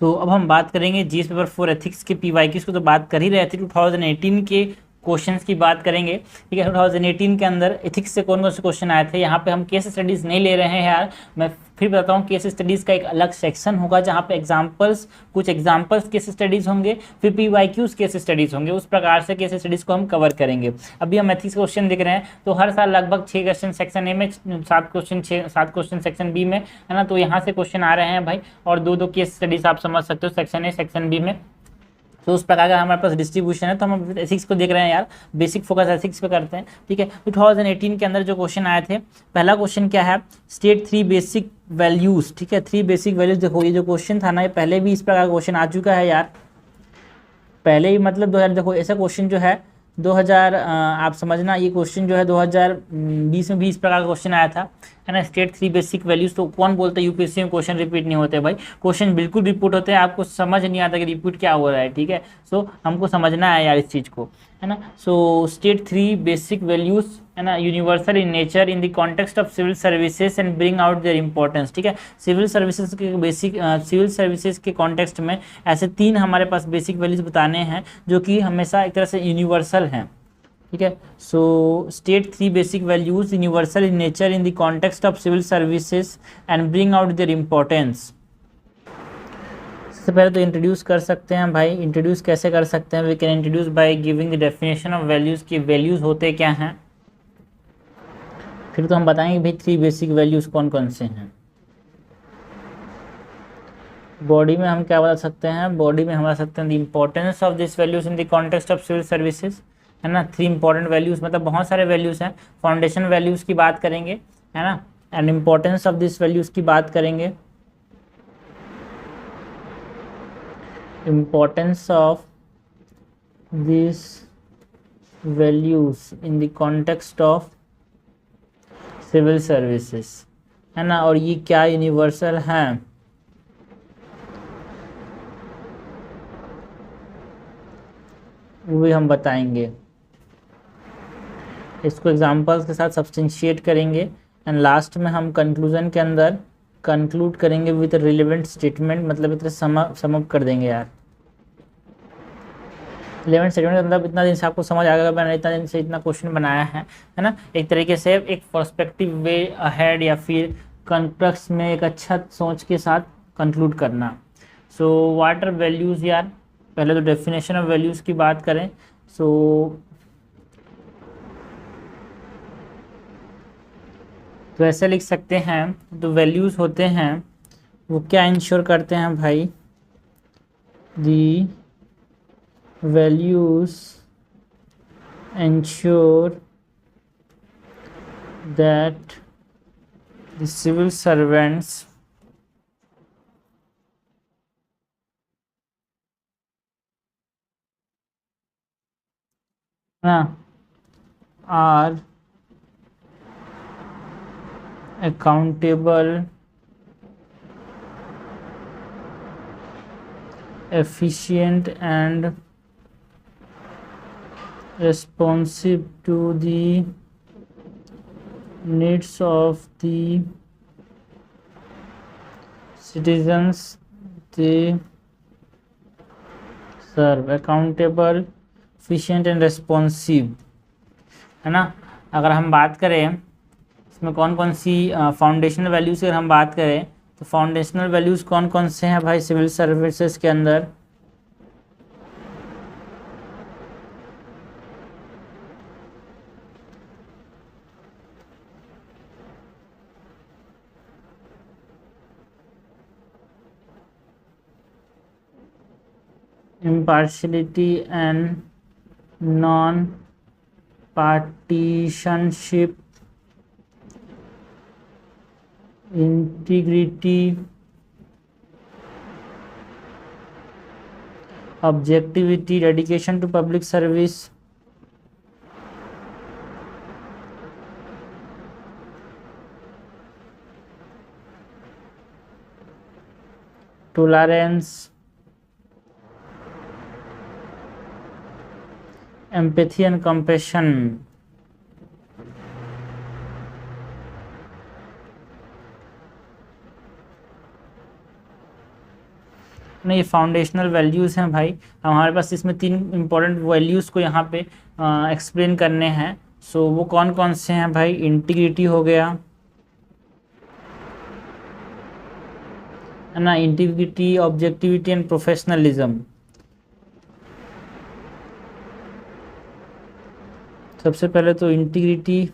अब हम बात करेंगे जीएस पेपर 4 एथिक्स के पीवाईक्यूज को तो बात कर ही रहे थे। 2018 के क्वेश्चंस की बात करेंगे, ठीक है। 2018 के अंदर एथिक्स से कौन कौन से क्वेश्चन आए थे। यहाँ पे हम केस स्टडीज नहीं ले रहे हैं यार, मैं फिर बताता हूँ। केस स्टडीज का एक अलग सेक्शन होगा जहाँ पे एग्जाम्पल्स, कुछ एग्जाम्पल्स केस स्टडीज होंगे, फिर पीवाईक्यूज केस स्टडीज होंगे। उस प्रकार से केस स्टडीज को हम कवर करेंगे। अभी हम एथिक्स क्वेश्चन देख रहे हैं, तो हर साल लगभग 6 क्वेश्चन सेक्शन ए में, 7 क्वेश्चन सेक्शन बी में, है ना। तो यहाँ से क्वेश्चन आ रहे हैं भाई, और दो दो केस स्टडीज आप समझ सकते हो सेक्शन ए सेक्शन बी में। तो उस प्रकार का हमारे पास डिस्ट्रीब्यूशन है। तो हम एथिक्स को देख रहे हैं यार, बेसिक फोकस एथिक्स पे करते हैं, ठीक है। 2018 के अंदर जो क्वेश्चन आए थे, पहला क्वेश्चन क्या है, स्टेट 3 बेसिक वैल्यूज, ठीक है। 3 बेसिक वैल्यूज। देखो ये जो क्वेश्चन था ना, ये पहले भी इस प्रकार का क्वेश्चन आ चुका है यार, पहले ही, मतलब 2000, देखो ऐसा क्वेश्चन जो है 2000, आप समझना, ये क्वेश्चन जो है 2020 में भी इस प्रकार का क्वेश्चन आया था, है ना। State 3 basic values. तो कौन बोलता है यूपीएससी में क्वेश्चन रिपीट नहीं होते भाई, क्वेश्चन बिल्कुल रिपीट होते हैं, आपको समझ नहीं आता कि रिपीट क्या हो रहा है, ठीक है। हमको समझना है यार इस चीज़ को, है ना। स्टेट 3 बेसिक वैल्यूज, है ना, universal in nature in the context of civil services and bring out their importance, ठीक है। सिविल सर्विसेज के बेसिक, सिविल सर्विसेज के कॉन्टेक्स्ट में ऐसे 3 हमारे पास बेसिक वैल्यूज बताने हैं जो कि हमेशा एक तरह से यूनिवर्सल हैं, ठीक है। State 3 basic values universal in nature in the context of civil services and bring out their importance. सबसे पहले तो इंट्रोड्यूस कर सकते हैं भाई। इंट्रोड्यूस कैसे कर सकते हैं, we can introduce by giving the definition of values की वैल्यूज होते क्या हैं। फिर तो हम बताएंगे भाई 3 बेसिक वैल्यूज कौन कौन से हैं। बॉडी में हम क्या बता सकते हैं, बॉडी में हम बता सकते हैं the importance of this values in the context of civil services, है ना। 3 इंपॉर्टेंट वैल्यूज, मतलब बहुत सारे वैल्यूज हैं। फाउंडेशन वैल्यूज की बात करेंगे, है ना, and importance of this values की बात करेंगे। Importance of this values in the context of civil services, है ना, और ये क्या यूनिवर्सल हैं, वो भी हम बताएंगे। इसको एग्जांपल्स के साथ सब्सटेंशिएट करेंगे, एंड लास्ट में हम कंक्लूजन के अंदर कंक्लूड करेंगे विद रिलेवेंट स्टेटमेंट, मतलब इतना सम अप कर देंगे यार। रिलेवेंट स्टेटमेंट का मतलब इतना दिन से आपको समझ आ गया, मैंने इतना दिन से इतना क्वेश्चन बनाया है ना। एक तरीके से एक पर्सपेक्टिव वे अहेड, या फिर कॉन्टेक्स्ट में एक अच्छा सोच के साथ कंक्लूड करना। व्हाट आर वैल्यूज़ यार, पहले तो डेफिनेशन ऑफ वैल्यूज़ की बात करें। तो ऐसे लिख सकते हैं, तो वैल्यूज़ होते हैं वो क्या इंश्योर करते हैं भाई, दी values ensure that the civil servants are accountable, efficient and responsive to the needs of the citizens they serve। accountable, efficient and responsive, है ना। अगर हम बात करें इसमें कौन कौन सी फाउंडेशनल वैल्यूज़ की अगर हम बात करें, तो फाउंडेशनल वैल्यूज़ कौन कौन से हैं भाई सिविल सर्विसेज के अंदर। impartiality and non-partisanship, integrity, objectivity, dedication to public service, tolerance, empathy and compassion। नहीं, ये फाउंडेशनल वैल्यूज़ हैं भाई। हमारे पास इसमें 3 इंपॉर्टेंट वैल्यूज़ को यहाँ पे एक्सप्लेन करने हैं। सो वो कौन कौन से हैं भाई? इंटीग्रिटी हो गया, है ना, इंटीग्रिटी, ऑब्जेक्टिविटी एंड प्रोफेशनलिज्म। सबसे पहले तो इंटीग्रिटी।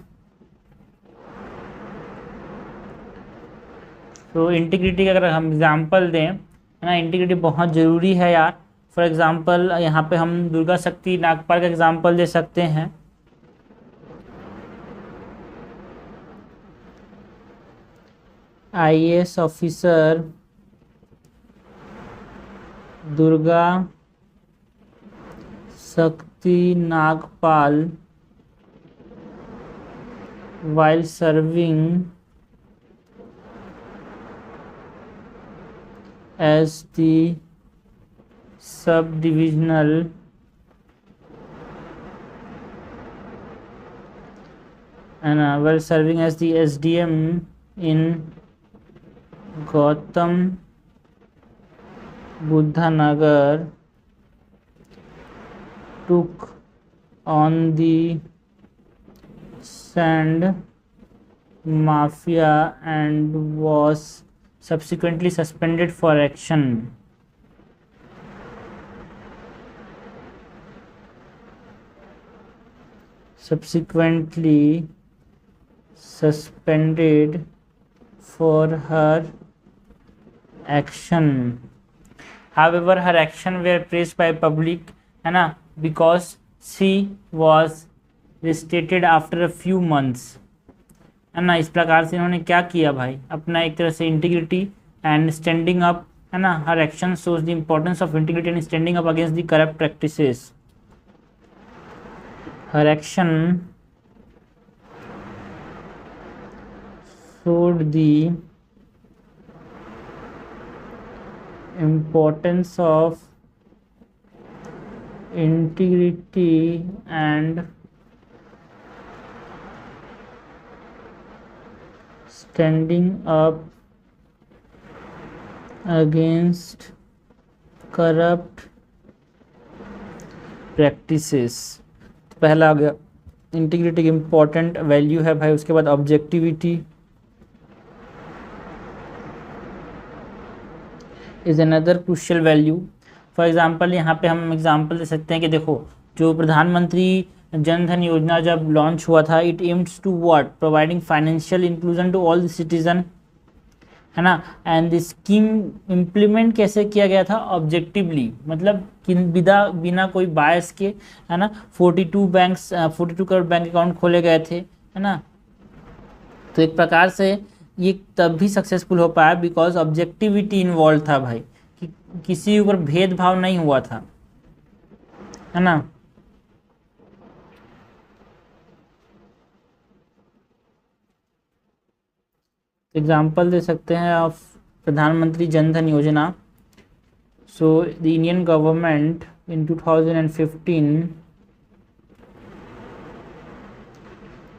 तो इंटीग्रिटी का अगर हम एग्जांपल दें, है ना, इंटीग्रिटी बहुत ज़रूरी है यार। फॉर एग्जांपल यहाँ पे हम दुर्गा शक्ति नागपाल का एग्जांपल दे सकते हैं। आईएएस ऑफिसर दुर्गा शक्ति Nagpal while serving as the sub-divisional and while serving as the SDM in Gautam Buddha Nagar, took on the sand mafia and was subsequently suspended for action. Subsequently suspended for her action. However, her action were praised by public, है ना, because she was restated after a few months, है ना। इस प्रकार से इन्होंने क्या किया भाई? अपना एक तरह से इंटीग्रिटी एंड स्टैंडिंग अप, है ना, हर action shows the importance of integrity and standing up against the corrupt practices. हर action showed the importance of integrity and standing up against corrupt practices। पहला आ गया इंटीग्रिटी की इम्पोर्टेंट वैल्यू है भाई। उसके बाद objectivity is another crucial value. For example यहाँ पे हम एग्जांपल दे सकते हैं कि देखो, जो प्रधानमंत्री जन धन योजना जब लॉन्च हुआ था, it aims to what? Providing financial inclusion to all the citizen, है ना। एंड द स्कीम इम्प्लीमेंट कैसे किया गया था? ऑब्जेक्टिवली, मतलब कि बिना कोई बायस के, है ना। 42 करोड़ बैंक अकाउंट खोले गए थे, है ना। तो एक प्रकार से ये तब भी सक्सेसफुल हो पाया बिकॉज ऑब्जेक्टिविटी इन्वॉल्व था भाई, कि किसी ऊपर भेदभाव नहीं हुआ था, है ना। एग्जाम्पल दे सकते हैं ऑफ प्रधानमंत्री जन धन योजना। So the Indian government in 2015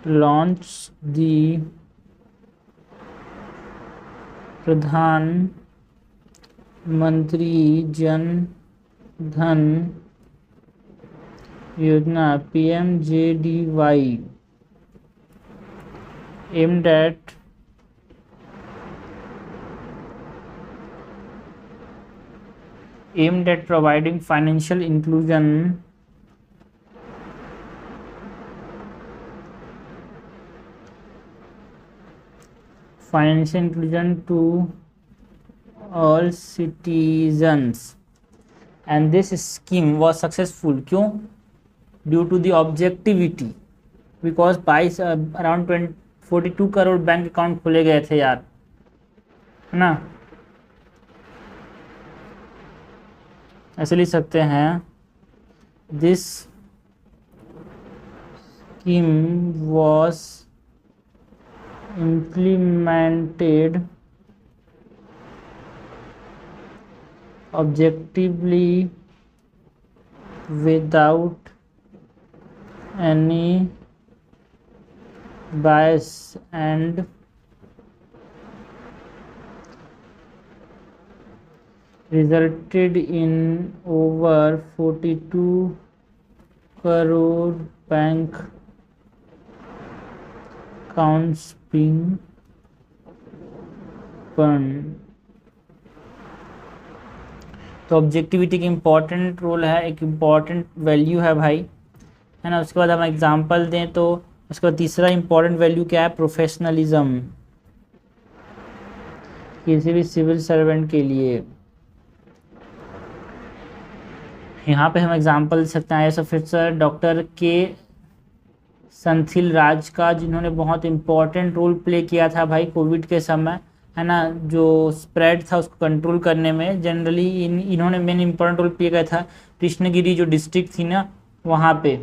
launched the प्रधानमंत्री जन धन योजना PMJDY aimed at providing financial inclusion to all citizens, and this scheme was successful. क्यों? Due to the objectivity, because around 42 crore bank account खोले गए थे यार, है ना। ऐसे लिख सकते हैं, this scheme was implemented objectively without any bias and resulted in over 42 crore bank accounts being burned। तो ऑब्जेक्टिविटी की इम्पॉर्टेंट रोल है, एक इम्पॉर्टेंट वैल्यू है भाई, है ना। उसके बाद हम एग्जांपल दें तो उसके बाद तीसरा इम्पॉर्टेंट वैल्यू क्या है, प्रोफेशनलिज्म, किसी भी सिविल सर्वेंट के लिए। यहाँ पे हम एग्जांपल दे सकते हैं एस ऑफिसर डॉक्टर के सेंथिल राज का, जिन्होंने बहुत इम्पॉर्टेंट रोल प्ले किया था भाई कोविड के समय, है ना, जो स्प्रेड था उसको कंट्रोल करने में। जनरली इन्होंने मेन इम्पोर्टेंट रोल प्ले किया था कृष्णगिरी जो डिस्ट्रिक्ट थी ना, वहाँ पे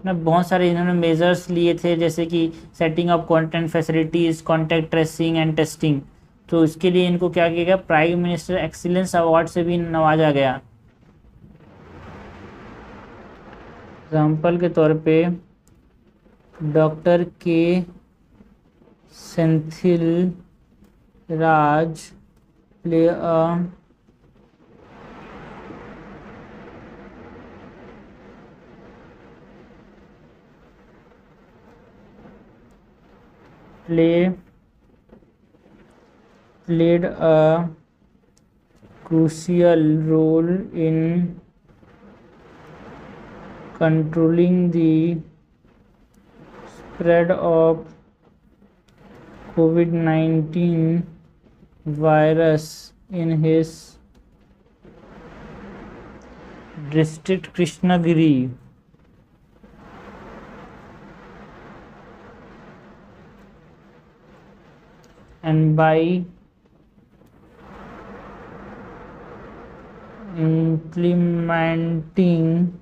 ना बहुत सारे इन्होंने मेजर्स लिए थे, जैसे कि setting up quarantine facilities, contact tracing and testing. तो इसके लिए इनको क्या किया गया, प्राइम मिनिस्टर एक्सीलेंस अवार्ड से भी नवाजा गया। एग्जाम्पल के तौर पे डॉक्टर के सेंथिल राज play played a crucial role in controlling the spread of COVID-19 virus in his district Krishnagiri। And by implementing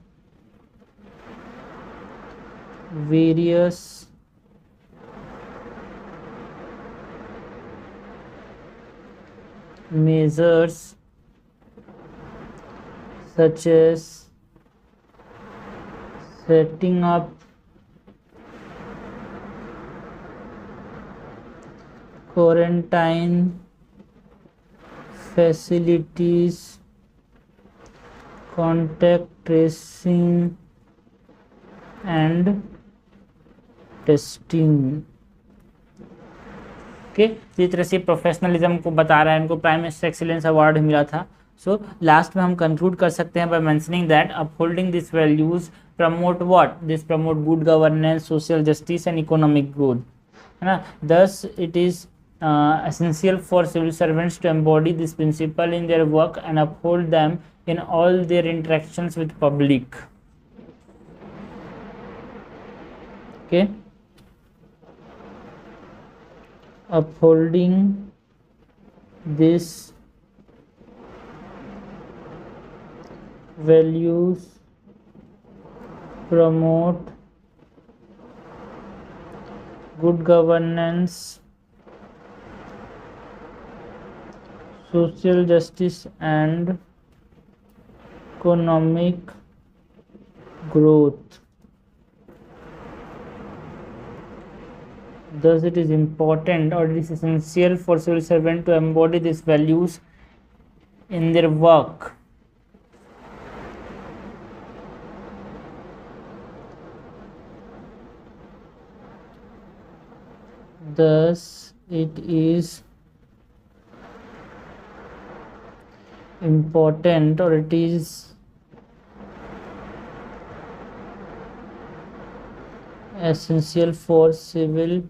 various measures such as setting up quarantine facilities, contact tracing and testing। Okay, इस तरह से professionalism को बता रहा है, इनको prime minister excellence award मिला था। सो लास्ट में हम कंक्लूड कर सकते हैं by mentioning that upholding this values promote what, this promote good governance, social justice and economic growth, है ना। Thus it is essential for civil servants to embody this principle in their work and uphold them in all their interactions with public। okay, upholding this values promote good governance, social justice and economic growth। Thus it is important or it is essential for civil servants to embody these values in their work। Thus it is important or it is essential for civil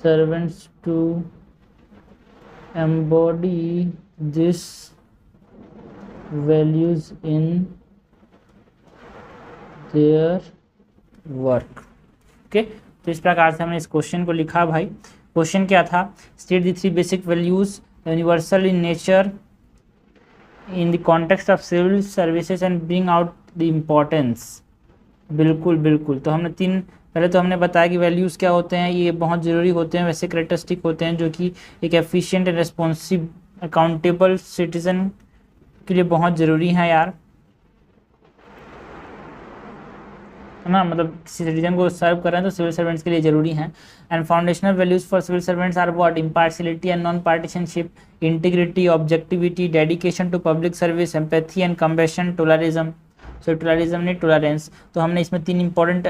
servants to embody these values in their work। Okay, तो इस प्रकार से हमने इस question को लिखा भाई। Question क्या था, state the three basic values universal in nature in the context of civil services and bring out the importance. बिल्कुल बिल्कुल, तो हमने तीन, पहले तो हमने बताया कि वैल्यूज़ क्या होते हैं, ये बहुत ज़रूरी होते हैं, वैसे करेक्टरिस्टिक होते हैं जो कि एक efficient and responsive accountable citizen के लिए बहुत ज़रूरी हैं यार। है ना, मतलब किसी सिटीजन को सर्व कर रहे हैं तो सिविल सर्वेंट्स के लिए जरूरी हैं। And foundational values for civil servants are what? Impartiality and non partisanship, integrity, objectivity, dedication to public service, empathy and compassion, tolerism. So tolerism नहीं, टोलरेंस। तो हमने इसमें 3 इंपॉर्टेंट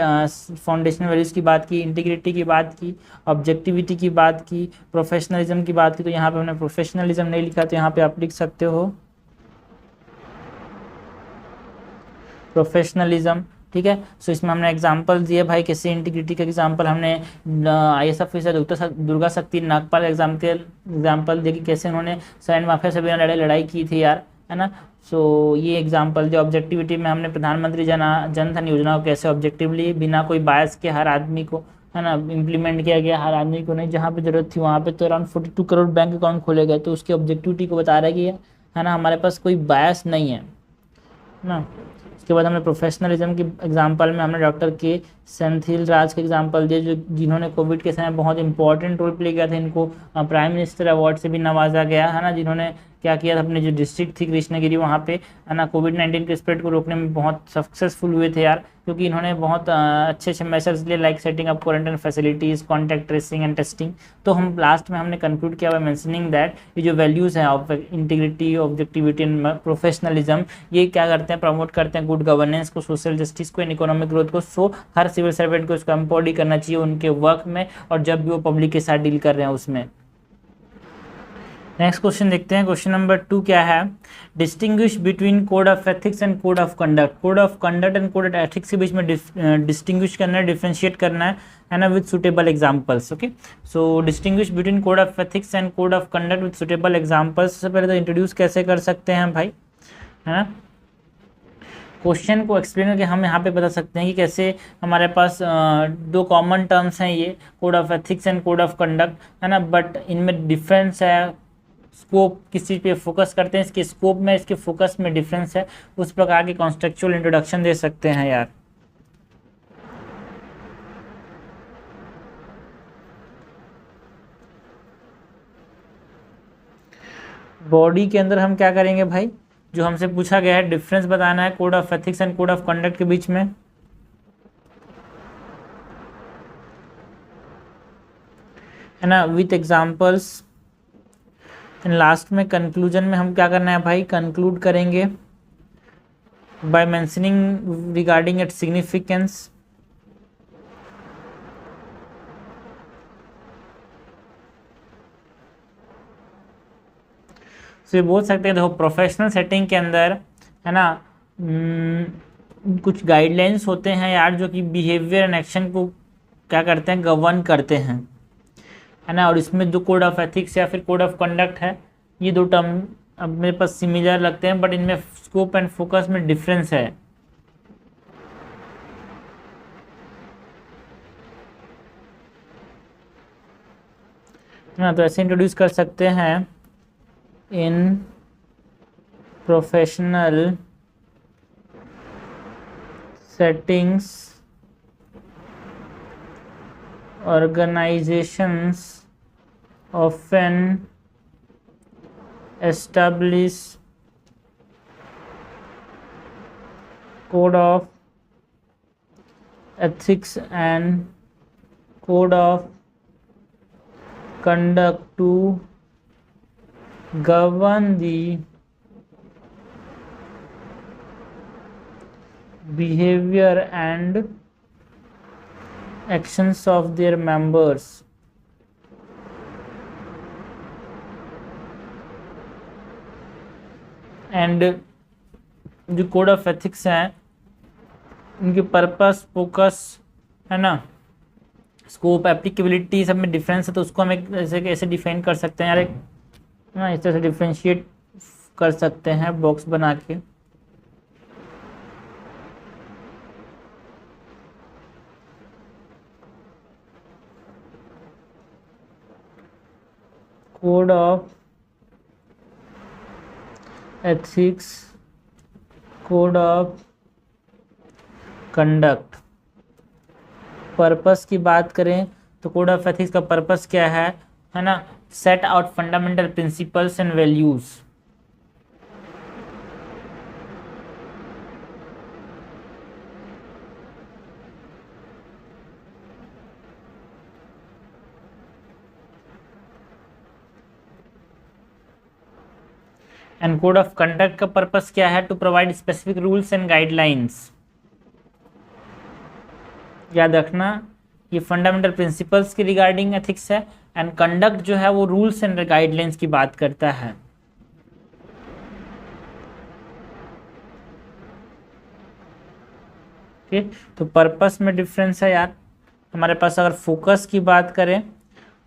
फाउंडेशनल वैल्यूज़ की बात की, इंटीग्रिटी की बात की, ऑब्जेक्टिविटी की बात की, प्रोफेशनलिज्म की बात की। तो यहाँ पे हमने प्रोफेशनलिज्म नहीं लिखा, तो यहाँ पे आप लिख सकते हो प्रोफेशनलिज्म। ठीक है, सो इसमें हमने एग्जांपल दिए भाई, कैसे इंटीग्रिटी का एग्जांपल हमने ISF से दुर्गा शक्ति नागपाल एग्जांपल दिए कि कैसे उन्होंने सैंड माफिया से बिना लड़ाई की थी यार, है ना। सो ये एग्जांपल दिया। ऑब्जेक्टिविटी में हमने प्रधानमंत्री जन धन योजना को कैसे ऑब्जेक्टिवली बिना कोई बायस के हर आदमी को, है ना, इम्प्लीमेंट किया गया, हर आदमी को नहीं, जहाँ पे जरूरत थी वहाँ पे। तो अराउंड 42 करोड़ बैंक अकाउंट खोले गए, तो उसकी ऑब्जेक्टिविटी को बता रहा है कि है ना, हमारे पास कोई बायस नहीं है ना। उसके बाद हमने प्रोफेशनलिज्म की एग्जांपल में हमने डॉक्टर के सेंथिल राज के एग्जांपल दिए, जो जिन्होंने कोविड के समय बहुत इंपॉर्टेंट रोल प्ले किया था। इनको प्राइम मिनिस्टर अवार्ड से भी नवाजा गया, है ना, जिन्होंने क्या किया था, अपने जो डिस्ट्रिक्ट थी कृष्णगिरी, वहाँ पे, है ना, कोविड-19 के स्प्रेड को रोकने में बहुत सक्सेसफुल हुए थे यार, क्योंकि इन्होंने बहुत अच्छे अच्छे मेजर्स लिए, like setting up quarantine facilities, contact tracing and testing. तो हम लास्ट में हमने कंक्लूड किया बाय मेंशनिंग दैट ये जो वैल्यूज़ हैं of integrity, objectivity and professionalism, ये क्या करते हैं, प्रमोट करते हैं गुड गवर्नेंस को, सोशल जस्टिस को, एंड इकोनॉमिक ग्रोथ को। सो हर सिविल सर्वेंट को इसको एम्पॉवर करना चाहिए उनके वर्क में, और जब भी वो पब्लिक के साथ डील कर रहे हैं उसमें। नेक्स्ट क्वेश्चन देखते हैं। क्वेश्चन नंबर 2 क्या है? Distinguish between code of ethics and code of conduct. Code of conduct and code of ethics के बीच में डिस्टिंग्विश करना है, डिफ्रेंशिएट करना है ना, with suitable examples. Okay, so distinguish between code of ethics and code of conduct with suitable examples. सबसे पहले तो इंट्रोड्यूस कैसे कर सकते हैं भाई, है ना, क्वेश्चन को एक्सप्लेन करके हम यहाँ पे बता सकते हैं कि कैसे हमारे पास 2 कॉमन टर्म्स हैं, ये code of ethics and code of conduct, है ना, बट इनमें डिफरेंस है। स्कोप किस चीज़ पे फोकस करते हैं, इसके स्कोप में, इसके फोकस में डिफरेंस है। उस प्रकार के कॉन्टेक्चुअल इंट्रोडक्शन दे सकते हैं यार। बॉडी के अंदर हम क्या करेंगे भाई, जो हमसे पूछा गया है डिफरेंस बताना है code of ethics and code of conduct के बीच में, है ना, विथ एग्जांपल्स। एंड लास्ट में कंक्लूजन में हम क्या करना है भाई, कंक्लूड करेंगे by mentioning regarding its significance. तो ये बोल सकते हैं, देखो प्रोफेशनल सेटिंग के अंदर, है ना, कुछ गाइडलाइंस होते हैं यार, जो कि बिहेवियर एंड एक्शन को क्या करते हैं, गवर्न करते हैं, है ना। और इसमें जो कोड ऑफ एथिक्स या फिर कोड ऑफ कंडक्ट है, ये 2 टर्म अब मेरे पास सिमिलर लगते हैं, बट इनमें स्कोप एंड फोकस में डिफरेंस है। ना, तो ऐसे इंट्रोड्यूस कर सकते हैं, in professional settings organizations often establish code of ethics and code of conduct to govern the behavior and actions of their members। And जो कोड ऑफ एथिक्स हैं, उनके पर्पस, फोकस, है ना, स्कोप, एप्लीकेबिलिटी, सब में डिफरेंस है। तो उसको हम एक ऐसे डिफाइन कर सकते हैं यार, एक ना इस तरह से डिफ्रेंशिएट कर सकते हैं बॉक्स बना के। Code of ethics, code of conduct. Purpose की बात करें तो कोड ऑफ एथिक्स का पर्पस क्या है ना, set out fundamental principles and values. And code of conduct का पर्पस क्या है? To provide specific rules and guidelines. याद रखना ये फंडामेंटल प्रिंसिपल्स की रिगार्डिंग एथिक्स है, एंड कंडक्ट जो है वो रूल्स एंड गाइडलाइंस की बात करता है। ओके, तो पर्पस में डिफरेंस है यार। हमारे पास अगर फोकस की बात करें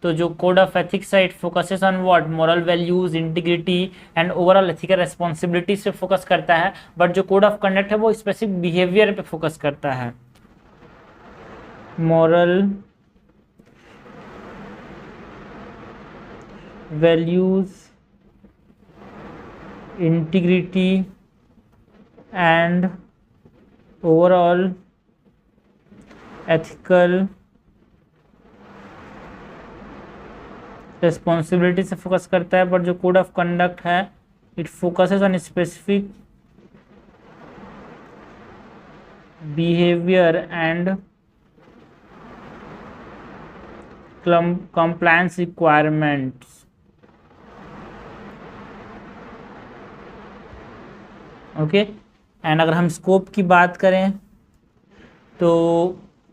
तो जो कोड ऑफ एथिक्स है, it focuses on what? Moral values, integrity and overall ethical responsibility से फोकस करता है। बट जो कोड ऑफ कंडक्ट है वो स्पेसिफिक बिहेवियर पे फोकस करता है। Moral values, integrity and overall ethical responsibility से फोकस करता है। बट जो कोड ऑफ कंडक्ट है, it focuses on specific behaviour and compliance requirements। Okay, and अगर हम स्कोप की बात करें तो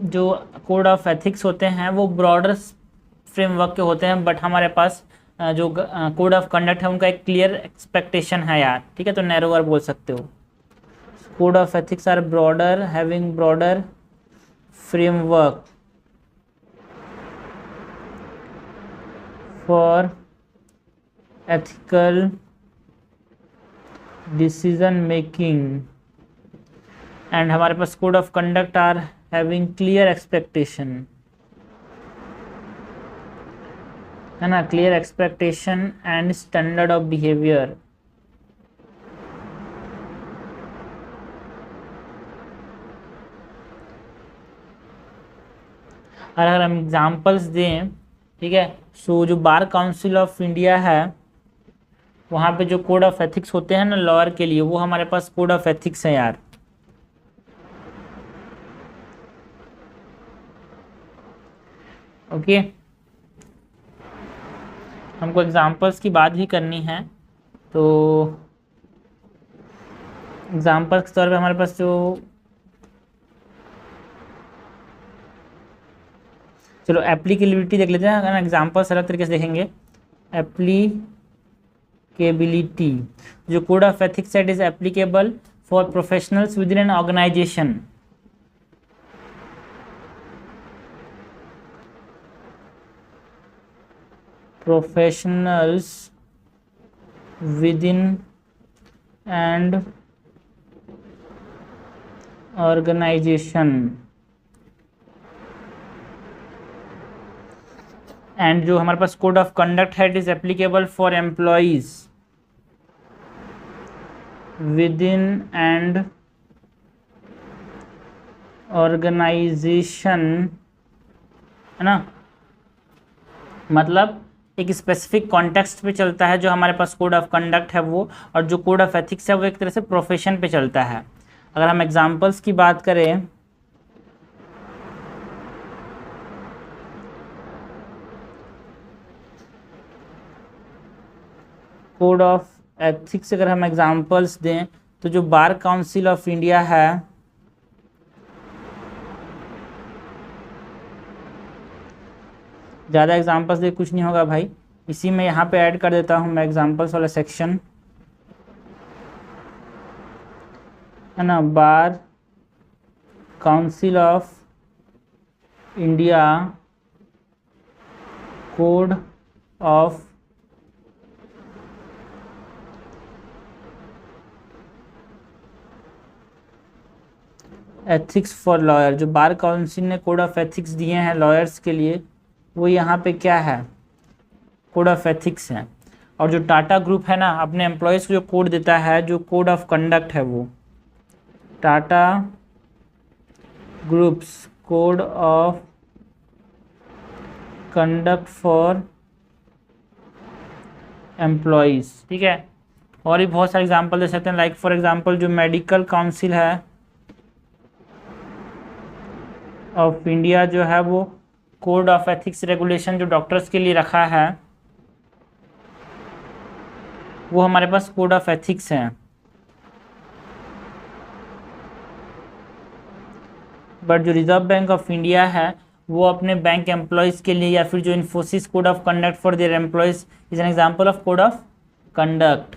जो कोड ऑफ एथिक्स होते हैं वो ब्रॉडर फ्रेमवर्क के होते हैं, बट हमारे पास जो कोड ऑफ कंडक्ट है उनका एक क्लियर एक्सपेक्टेशन है यार, ठीक है, तो नैरोअर बोल सकते हो। Code of ethics are broader, having broader framework for ethical decision making, and हमारे पास code of conduct are having clear expectation, है ना, clear expectation and standard of behaviour. और अगर हम एग्जांपल्स दें, ठीक है, सो जो बार काउंसिल ऑफ इंडिया है वहाँ पे जो कोड ऑफ एथिक्स होते हैं ना लॉयर के लिए, वो हमारे पास कोड ऑफ एथिक्स है यार। ओके, हमको एग्जांपल्स की बात भी करनी है, तो एग्जांपल्स के तौर पे हमारे पास जो, चलो एप्लीकेबिलिटी देख लेते हैं, अगर एग्जांपल्स अलग तरीके से देखेंगे। एप्लीकेबिलिटी, जो code of ethics it is applicable for professionals within an organisation. Professionals within and organisation, and जो हमारे पास कोड ऑफ कंडक्ट है it is applicable for employees within and organisation, है ना, मतलब एक specific context पे चलता है जो हमारे पास कोड ऑफ कंडक्ट है वो, और जो कोड ऑफ एथिक्स है वो एक तरह से प्रोफेशन पे चलता है। अगर हम एग्जांपल्स की बात करें, कोड ऑफ एथिक्स अगर हम एग्जांपल्स दें तो जो बार काउंसिल ऑफ इंडिया है, ज़्यादा एग्जांपल्स दे कुछ नहीं होगा भाई, इसी में यहाँ पे ऐड कर देता हूँ मैं एग्जांपल्स वाला सेक्शन, है ना। Bar council of India code of ethics for lawyer, जो बार काउंसिल ने कोड ऑफ एथिक्स दिए हैं लॉयर्स के लिए, वो यहाँ पे क्या है? कोड ऑफ एथिक्स है। और जो टाटा ग्रुप है ना अपने एम्प्लॉयज़ को जो कोड देता है, जो कोड ऑफ कंडक्ट है, वो Tata groups code of conduct for employees, ठीक है। और भी बहुत सारे एग्जांपल दे सकते हैं, लाइक फॉर एग्जांपल जो मेडिकल काउंसिल है ऑफ इंडिया जो है वो कोड ऑफ एथिक्स रेगुलेशन जो डॉक्टर्स के लिए रखा है, वो हमारे पास कोड ऑफ एथिक्स है, बट जो रिजर्व बैंक ऑफ इंडिया है वो अपने बैंक एम्प्लॉयज के लिए, या फिर जो Infosys code of conduct for their employees is an example of code of conduct.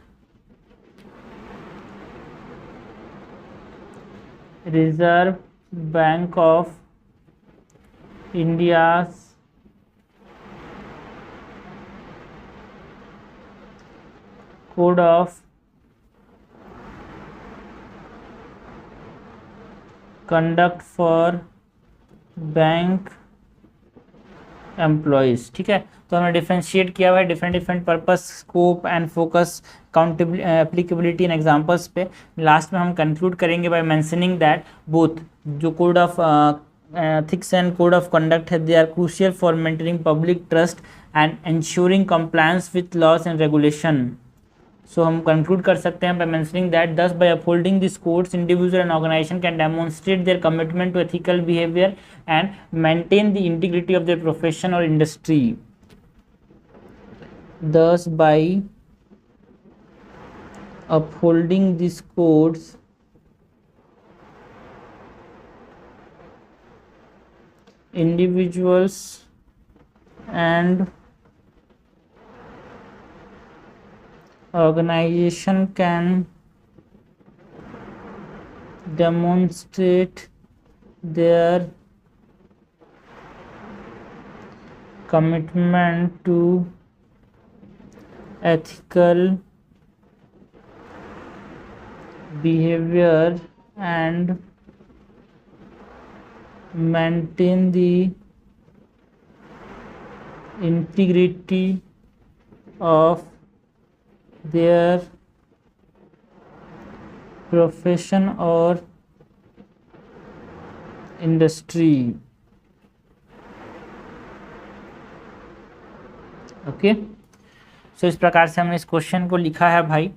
Reserve Bank of India code of conduct for bank employees. ठीक है, तो हमने डिफ्रेंशिएट किया हुआ है different purpose, scope and focus, countability, applicability and examples पे। Last में हम कंक्लूड करेंगे बाय मेंशनिंग दैट बोथ जो code of ethics and code of conduct है, they are crucial for maintaining public trust and ensuring compliance with laws and regulation। सो हम conclude कर सकते हैं by mentioning that thus by upholding these codes individual and organization can demonstrate their commitment to ethical behavior and maintain the integrity of their profession or industry। Thus by upholding these codes individuals and organization can demonstrate their commitment to ethical behavior and maintain the integrity of their profession or industry। Okay, so इस प्रकार से हमने इस question को लिखा है भाई।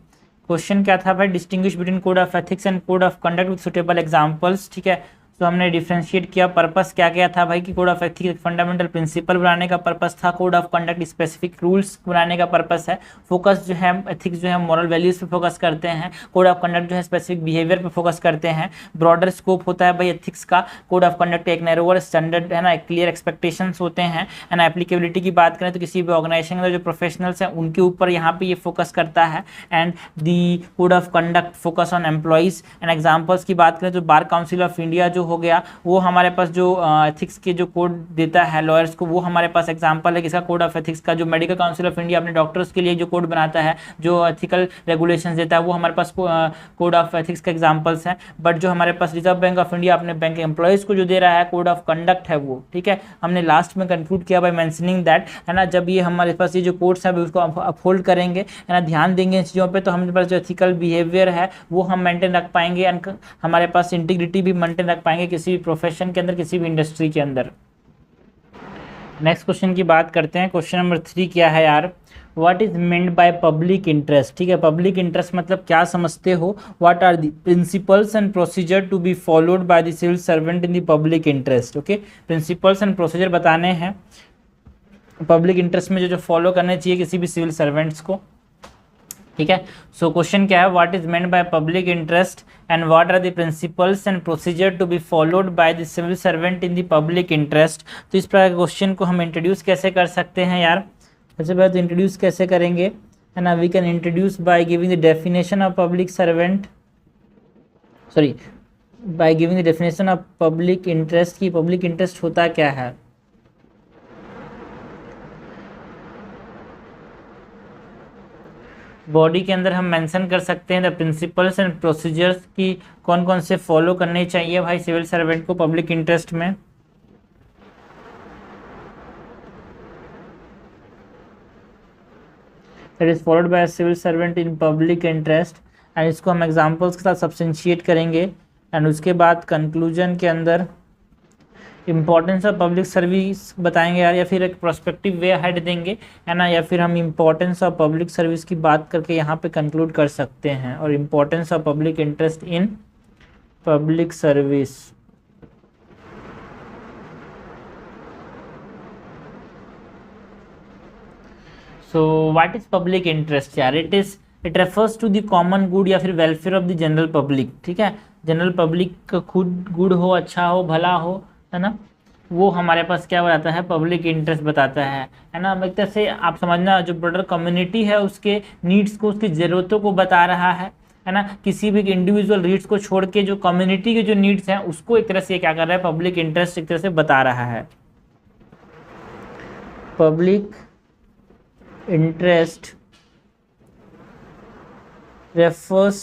Question क्या था भाई? Distinguish between code of ethics and code of conduct with suitable examples. ठीक है, तो हमने डिफ्रेंशिएट किया। पर्पस क्या क्या था भाई? कि कोड ऑफ एथिक्स एक फंडामेंटल प्रिंसिपल बनाने का पर्पस था, code of conduct specific rules बनाने का पर्पस है। फोकस जो है एथिक्स जो है मॉरल वैल्यूज पे फोकस करते हैं, कोड ऑफ कंडक्ट जो है स्पेसिफिक बिहेवियर पे फोकस करते हैं। ब्रॉडर स्कोप होता है भाई एथिक्स का, कोड ऑफ कंडक्ट एक नैरोअर स्टैंडर्ड है ना, एक क्लियर एक्सपेक्टेशंस होते हैं। एंड एप्लीकेबिलिटी की बात करें तो किसी भी ऑर्गेनाइजेशन में जो प्रोफेशनल्स हैं उनके ऊपर यहाँ पे ये फोकस करता है। And the code of conduct focus on employees. And examples की बात करें तो बार काउंसिल ऑफ इंडिया जो हो गया, वो हमारे पास जो एथिक्स के जो कोड देता है लॉयर्स को, वो हमारे पास एग्जांपल है किसका? कोड ऑफ एथिक्स का। जो मेडिकल काउंसिल ऑफ इंडिया अपने डॉक्टर्स के लिए जो कोड बनाता है, जो एथिकल रेगुलेशंस देता है, वो हमारे पास कोड ऑफ एथिक्स के एग्जांपल्स हैं। बट जो हमारे पास रिजर्व बैंक ऑफ इंडिया अपने बैंक एम्प्लॉयज़ को जो दे रहा है कोड ऑफ कंडक्ट है वो, ठीक है, हमने लास्ट में कंक्लूड किया बाय मेंशनिंग दैट, है ना, जब ये हमारे पास ये जो कोड्स हैं उसको अपहोल्ड करेंगे, है ना, ध्यान देंगे इन चीज़ों पर, तो हमारे पास जो एथिकल बिहेवियर है वो हम मेंटेन रख पाएंगे एंड हमारे पास इंटीग्रिटी भी मेंटेन रख पाएंगे किसी भी प्रोफेशन के अंदर, किसी भी इंडस्ट्री के अंदर। नेक्स्ट क्वेश्चन की बात करते हैं। क्वेश्चन नंबर 3 क्या है यार? What is meant by public interest? ठीक है, पब्लिक इंटरेस्ट मतलब क्या समझते हो? What are the principles and procedure to be followed by the civil servant in the public interest. Okay, principles and procedure बताने हैं पब्लिक इंटरेस्ट में जो फॉलो करने चाहिए किसी भी सिविल सर्वेंट्स को। ठीक है, सो क्वेश्चन क्या है? What is meant by public interest and what are the principles and procedure to be followed by the civil servant in the public interest. तो इस प्रकार के क्वेश्चन को हम इंट्रोड्यूस कैसे कर सकते हैं यार? सबसे पहले तो इंट्रोड्यूस कैसे करेंगे, है ना? We can introduce by giving the definition of public servant, sorry, by giving the definition of public interest की पब्लिक इंटरेस्ट होता क्या है। बॉडी के अंदर हम मेंशन कर सकते हैं द प्रिंसिपल्स एंड प्रोसीजर्स की कौन कौन से फॉलो करने चाहिए भाई सिविल सर्वेंट को पब्लिक इंटरेस्ट में। That is followed by civil servant in public interest, and इसको हम एग्जांपल्स के साथ सब्सटेंशिएट करेंगे। एंड उसके बाद कंक्लूजन के अंदर इंपॉर्टेंस ऑफ पब्लिक सर्विस बताएंगे यार, या फिर एक प्रोस्पेक्टिव वे हेड देंगे, है ना, या फिर हम इंपॉर्टेंस ऑफ पब्लिक सर्विस की बात करके यहाँ पे कंक्लूड कर सकते हैं, और importance of public interest in public service. So what is public interest यार? It is it refers to the common good या फिर welfare of the general public, ठीक है, जनरल पब्लिक का खुद गुड हो, अच्छा हो, भला हो, है ना, वो हमारे पास क्या बताता है, पब्लिक इंटरेस्ट बताता है ना। एक तरह से आप समझना, जो ब्रॉडर कम्युनिटी है उसके नीड्स को, उसकी ज़रूरतों को बता रहा है ना। किसी भी इंडिविजुअल नीड्स को छोड़ के जो कम्युनिटी के जो नीड्स हैं उसको एक तरह से क्या कर रहा है, पब्लिक इंटरेस्ट एक तरह से बता रहा है। Public interest refers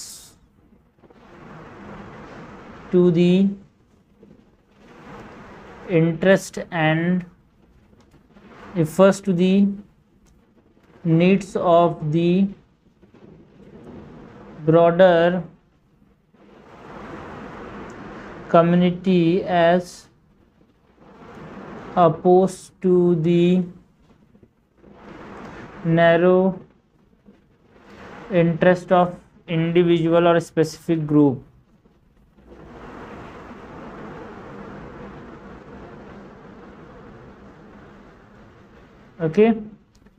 to the interest and refers to the needs of the broader community as opposed to the narrow interest of individual or specific group। Okay,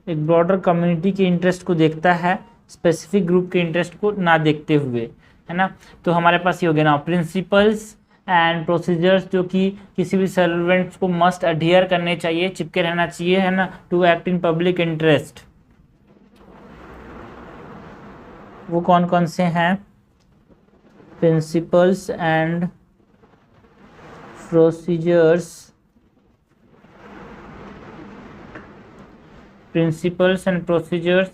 एक ब्रॉडर कम्युनिटी के interest को देखता है, स्पेसिफिक ग्रुप के interest को ना देखते हुए, है ना। तो हमारे पास ये हो गया ना, प्रिंसिपल्स एंड प्रोसीजर्स जो कि किसी भी सर्वेंट्स को मस्ट अडियर करने चाहिए, चिपके रहना चाहिए, है ना, to act in public interest. वो कौन कौन से हैं, principles and procedures, principles and procedures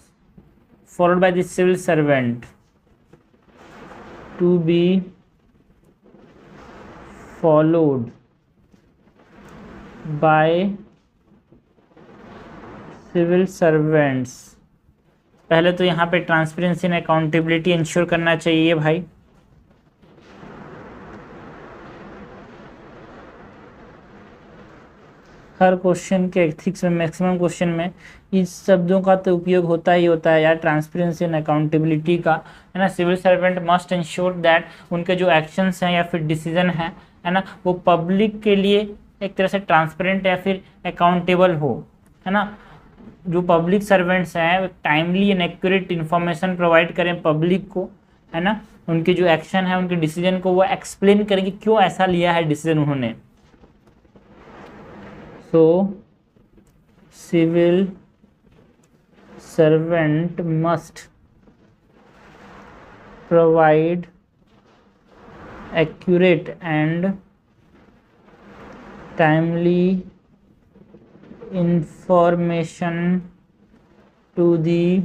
followed by the civil servant to be followed by civil servants। पहले तो यहाँ पे ट्रांसपेरेंसी एंड अकाउंटेबिलिटी इंश्योर करना चाहिए भाई। हर क्वेश्चन के एथिक्स में, मैक्सिमम क्वेश्चन में इस शब्दों का तो उपयोग होता ही होता है यार, ट्रांसपेरेंसी एंड अकाउंटेबिलिटी का, है ना। Civil servant must ensure that उनके जो एक्शंस हैं या फिर डिसीजन है ना, वो पब्लिक के लिए एक तरह से ट्रांसपेरेंट या फिर अकाउंटेबल हो, है ना। जो पब्लिक सर्वेंट्स हैं timely and accurate information provide करें पब्लिक को, है ना। उनके जो एक्शन है, उनके डिसीजन को वो एक्सप्लेन करेंगे क्यों ऐसा लिया है डिसीजन उन्होंने। So civil servant must provide accurate and timely information to the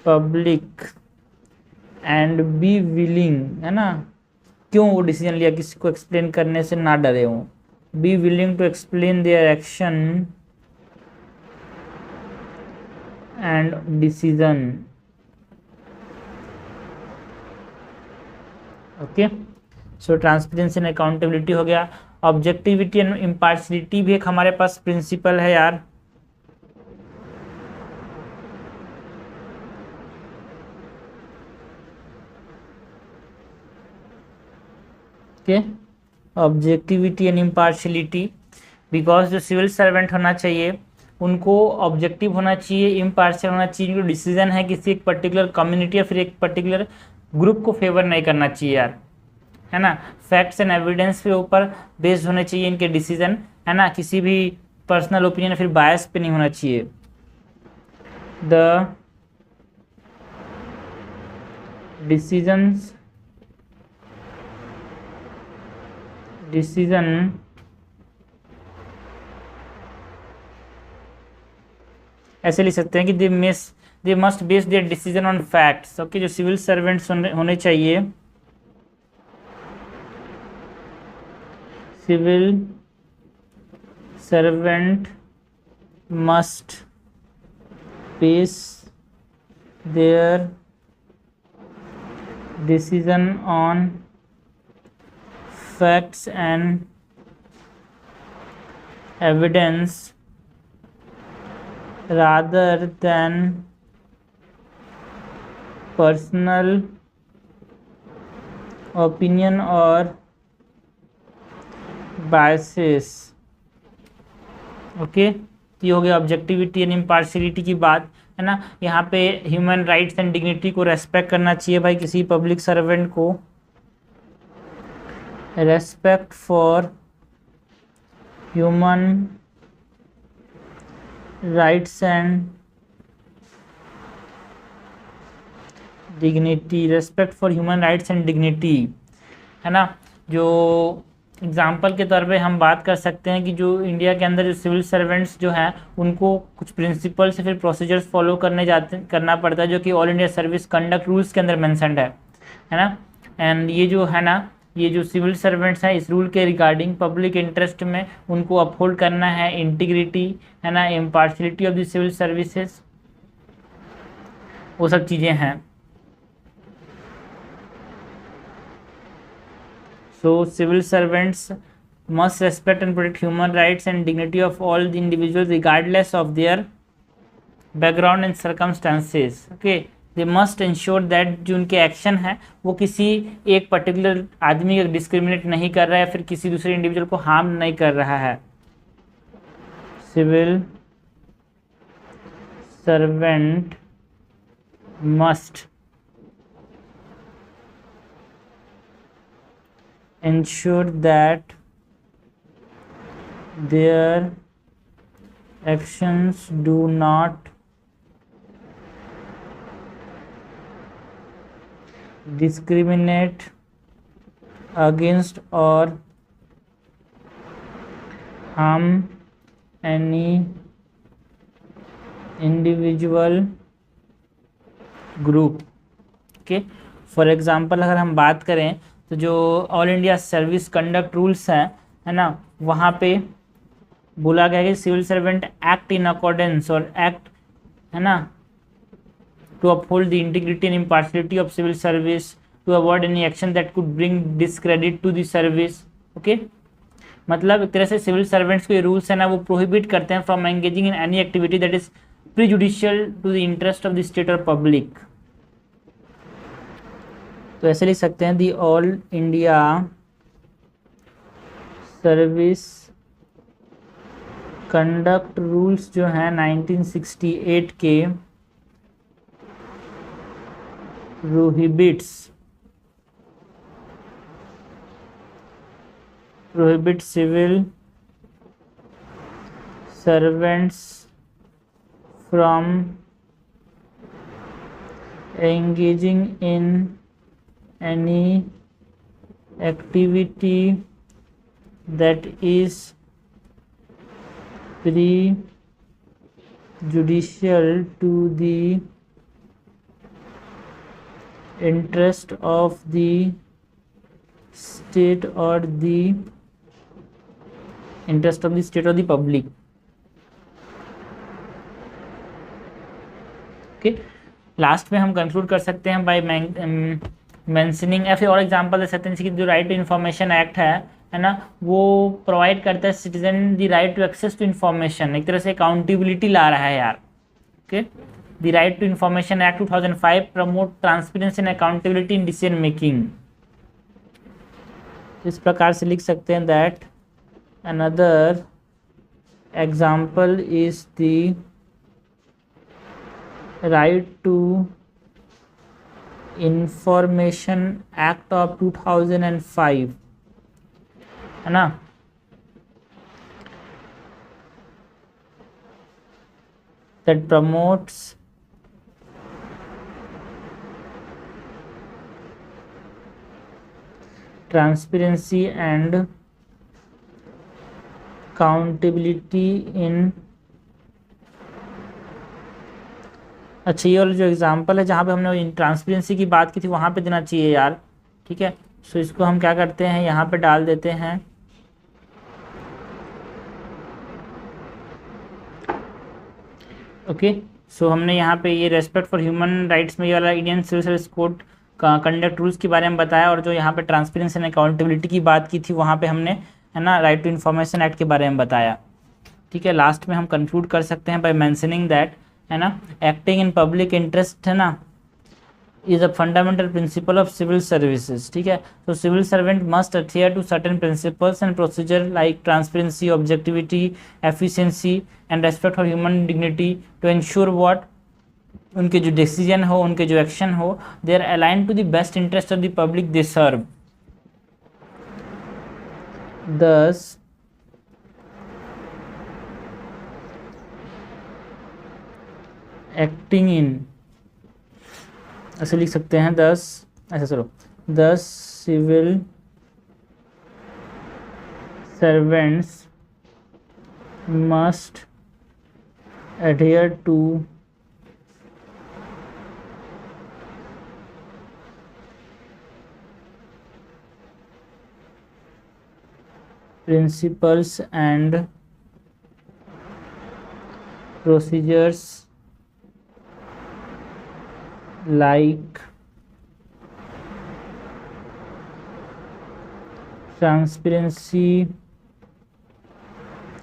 public and be willing, है ना, क्यों वो डिसीजन लिया किसी को एक्सप्लेन करने से ना डरे हों, be willing to explain their action and decision। Okay, so transparency and accountability हो गया। ऑब्जेक्टिविटी एंड इम्पार्शियलिटी भी एक हमारे पास प्रिंसिपल है यार। Okay, objectivity and impartiality, because जो सिविल सर्वेंट होना चाहिए उनको ऑब्जेक्टिव होना चाहिए, इम्पार्शियल होना चाहिए। जो डिसीजन है किसी एक पर्टिकुलर कम्युनिटी या फिर एक पर्टिकुलर ग्रुप को फेवर नहीं करना चाहिए यार, है ना। फैक्ट्स एंड एविडेंस के ऊपर बेस्ड होने चाहिए इनके डिसीजन, है ना, किसी भी पर्सनल ओपिनियन या फिर बायस पे नहीं होना चाहिए। द डिसीजन ऐसे लिख सकते हैं कि they must base their decision on facts. Okay, जो सिविल सर्वेंट्स होने चाहिए, civil servant must base their decision on facts and evidence rather than personal opinion or biases। Okay, ये हो गया ऑब्जेक्टिविटी एंड इम्पार्शियलिटी की बात, है ना। यहाँ पे ह्यूमन राइट्स एंड डिग्निटी को रेस्पेक्ट करना चाहिए भाई, किसी पब्लिक सर्वेंट को respect for human rights and dignity, respect for human rights and dignity, है ना। जो एग्जाम्पल के तौर पे हम बात कर सकते हैं कि जो इंडिया के अंदर जो सिविल सर्वेंट्स जो हैं उनको कुछ प्रिंसिपल्स या फिर प्रोसीजर्स फॉलो करना पड़ता है, जो कि all India service conduct rules के अंदर मेंशन्ड है ना। एंड ये जो है ना, ये जो सिविल सर्वेंट्स हैं इस रूल के रिगार्डिंग पब्लिक इंटरेस्ट में उनको अपहोल्ड करना है, इंटीग्रिटी है ना, impartiality of the civil services, वो सब चीज़ें हैं। So civil servants must respect and protect human rights and dignity of all the individuals regardless of their background and circumstances. Okay, they must ensure that जो उनके action है वो किसी एक पर्टिकुलर आदमी का डिस्क्रिमिनेट नहीं कर रहा है, फिर किसी दूसरे इंडिविजुअल को हार्म नहीं कर रहा है। Civil servant must ensure that their actions do not discriminate against or harm any individual group. Okay, for example अगर हम बात करें तो जो all India service conduct rules हैं, है ना, वहाँ पे बोला गया है कि civil servant act in accordance और एक्ट, है ना, to uphold the integrity and impartiality of civil service, to avoid any action that could bring discredit to the service. Okay, मतलब एक तरह से सिविल सर्वेंट्स को ये रूल्स है ना वो प्रोहिबिट करते हैं from engaging in any activity that is prejudicial to the interest of the state और पब्लिक। तो ऐसे लिख सकते हैं the all India service conduct rules जो हैं 1968 के prohibit civil servants from engaging in any activity that is prejudicial to the interest of the state or the interest of the state or the public. Okay, last में हम conclude कर सकते हैं by mentioning या फिर और example दे सकते हैं कि जो राइट टू इन्फॉर्मेशन एक्ट है ना, वो प्रोवाइड करता है citizen the right to access to information, एक तरह से अकाउंटेबिलिटी ला रहा है यार। Okay, the right to information act 2005 promote transparency and accountability in decision making. इस प्रकार से लिख सकते हैं that another example is the right to information act of 2005, है ना। that promotes transparency and accountability in। अच्छा, ये वाला जो एग्जांपल है जहाँ पे हमने ट्रांसपेरेंसी की बात की थी वहाँ पे देना चाहिए यार। ठीक है, सो इसको हम क्या करते हैं, यहाँ पे डाल देते हैं ओके। सो हमने यहाँ पे ये रेस्पेक्ट फॉर ह्यूमन राइट्स में ये वाला इंडियन सिविल सर्विस कोड का कंडक्ट रूल्स के बारे में बताया, और जो यहाँ पे ट्रांसपेरेंसी एंड अकाउंटेबिलिटी की बात की थी वहाँ पे हमने, है ना, राइट टू इन्फॉर्मेशन एक्ट के बारे में बताया। ठीक है, लास्ट में हम कंक्लूड कर सकते हैं बाय मेंशनिंग दैट, है ना, एक्टिंग इन पब्लिक इंटरेस्ट, है ना, is a fundamental principle of civil services. ठीक है, तो civil servant must adhere to certain principles and procedure like transparency, objectivity, efficiency and respect for human dignity to ensure what उनके जो decision हो, उनके जो एक्शन हो, they are align to the best interest of the public they serve. Thus acting इन, ऐसे लिख सकते हैं 10, ऐसा चलो 10 civil servants must adhere to principles and procedures like transparency,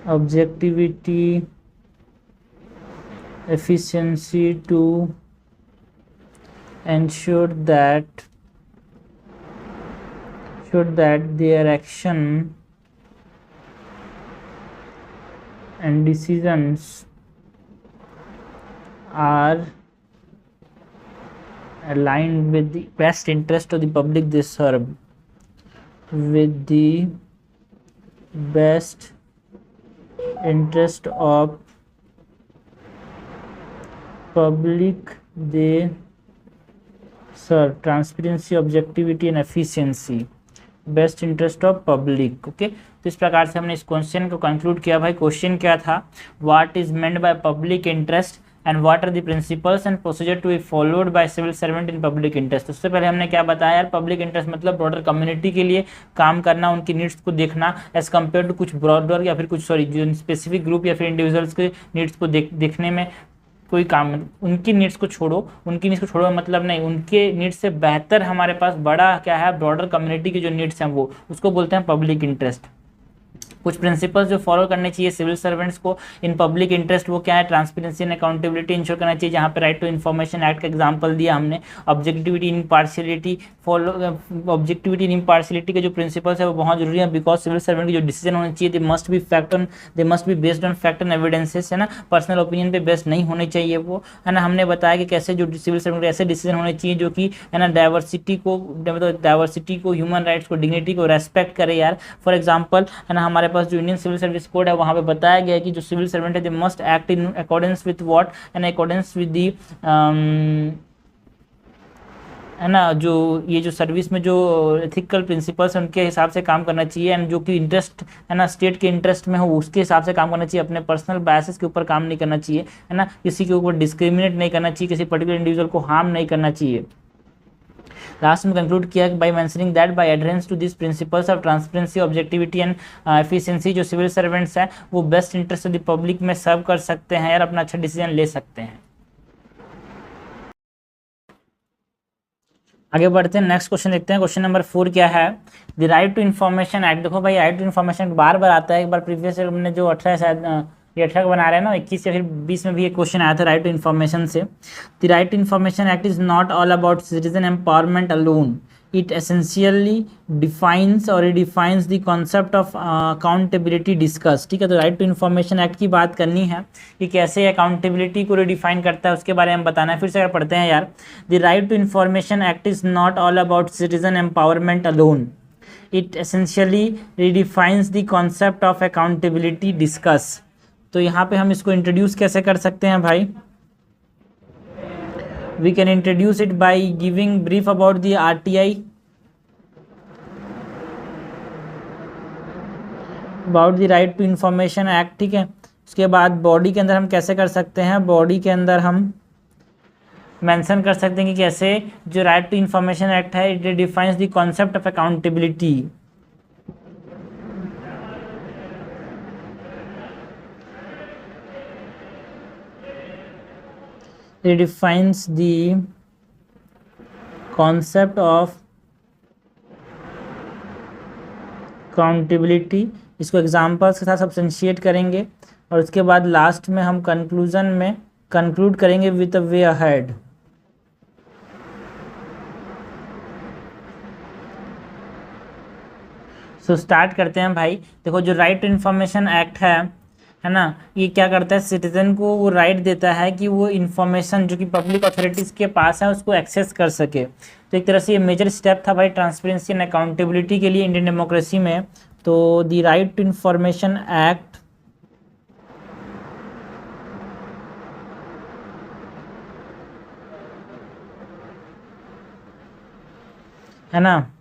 objectivity, efficiency to ensure that their action and decisions are aligned with the best interest of the public they serve, with the best interest of public they serve, transparency, objectivity and efficiency, best interest of public. Okay, तो इस प्रकार से हमने इस question को conclude किया। भाई question क्या था, what is meant by public interest and what are the principles and procedure to be followed by civil servant in public interest. उससे पहले हमने क्या बताया यार, पब्लिक इंटरेस्ट मतलब ब्रॉडर कम्युनिटी के लिए काम करना, उनकी नीड्स को देखना एज कम्पेयर टू कुछ ब्रॉडर या फिर कुछ जो स्पेसिफिक ग्रुप या फिर इंडिविजुअल्स के नीड्स को देखने में कोई काम। उनकी नीड्स को छोड़ो मतलब नहीं, उनके नीड्स से बेहतर हमारे पास बड़ा क्या है, ब्रॉडर कम्युनिटी की जो नीड्स हैं वो, उसको बोलते हैं पब्लिक इंटरेस्ट। कुछ प्रिंसिपल्स जो फॉलो करने चाहिए सिविल सर्वेंट्स को इन पब्लिक इंटरेस्ट, वो क्या है, ट्रांसपेरेंसी एंड अकाउंटेबिलिटी इंश्योर करना चाहिए, जहाँ पे राइट टू इन्फॉर्मेशन एक्ट का एग्जांपल दिया हमने। ऑब्जेक्टिविटी इन इम्पार्शियलिटी, ऑब्जेक्टिविटी इन इम्पार्शियलिटी के जो प्रिंसिपल्स है वो बहुत जरूरी है, बिकॉज सिविल सर्वेंट की जो डिसीजन होने चाहिए they must be based on fact and evidences, है ना, पर्सनल ओपिनियन पे बेस्ड नहीं होने चाहिए वो, है ना। हमने बताया कि कैसे जो सिविल सर्वेंट ऐसे डिसीजन होने चाहिए जो कि, है ना, डाइवर्सिटी को, ह्यूमन राइट्स को, डिग्निटी को रेस्पेक्ट करे यार। फॉर एग्जाम्पल, है ना, हमारे पास जो इंडियन सिविल सर्विस कोड है वहाँ पे बताया गया है कि जो सिविल सर्वेंट है they must act in accordance with what, and accordance with the, है ना, जो ये जो सर्विस में जो एथिकल प्रिंसिपल्स हैं उनके हिसाब से काम करना चाहिए, एंड जो कि इंटरेस्ट, है ना, स्टेट के इंटरेस्ट में हो उसके हिसाब से काम करना चाहिए, अपने पर्सनल बायसेस के ऊपर काम नहीं करना चाहिए, है ना, किसी के ऊपर डिस्क्रिमिनेट नहीं करना चाहिए, किसी पर्टिकुलर इंडिविजुअल को हार्म नहीं करना चाहिए। लास्ट में कंक्लूड किया by mentioning that by adherence to this principles of transparency, objectivity and efficiency, जो सिविल सर्वेंट्स हैं वो best interest of the public में सर्व कर सकते हैं यार, अपना अच्छा डिसीजन ले सकते हैं। आगे बढ़ते हैं, नेक्स्ट क्वेश्चन देखते हैं। क्वेश्चन नंबर 4 क्या है, the right to information act. देखो भाई, राइट टू इन्फॉर्मेशन बार बार आता है, एक बार प्रीवियस हमने जो 18 शायद ये 18 बना रहे हैं ना, 21 या फिर 20 में भी एक क्वेश्चन आया था राइट टू इन्फॉर्मेशन से। The right to information act is not all about citizen empowerment alone, it essentially defines or redefines the concept of accountability discussed। ठीक है, तो राइट टू इन्फॉर्मेशन एक्ट की बात करनी है कि कैसे अकाउंटेबिलिटी को रिडिफाइन करता है, उसके बारे में बताना है। फिर से अगर पढ़ते हैं यार, the right to information act is not all about citizen empowerment alone, it essentially redefines the concept of accountability discuss. तो यहाँ पे हम इसको इंट्रोड्यूस कैसे कर सकते हैं भाई, we can introduce it by giving brief about the RTI, about the right to information act। ठीक है, उसके बाद बॉडी के अंदर हम कैसे कर सकते हैं, बॉडी के अंदर हम मेंशन कर सकते हैं कि कैसे जो राइट टू इन्फॉर्मेशन एक्ट है it defines the concept of accountability, it defines the concept of accountability। इसको एग्जाम्पल्स के साथ सब्सटेंशिएट करेंगे और उसके बाद लास्ट में हम कंक्लूजन में कंक्लूड करेंगे with a way ahead. So start करते हैं भाई। देखो, जो राइट टू इन्फॉर्मेशन एक्ट है है ना, ये क्या करता है, सिटीजन को वो राइट देता है कि वो इन्फॉर्मेशन जो कि पब्लिक अथॉरिटीज़ के पास है उसको एक्सेस कर सके। तो एक तरह से ये मेजर स्टेप था भाई ट्रांसपेरेंसी एंड अकाउंटेबिलिटी के लिए इंडियन डेमोक्रेसी में। तो the right to information act है ना,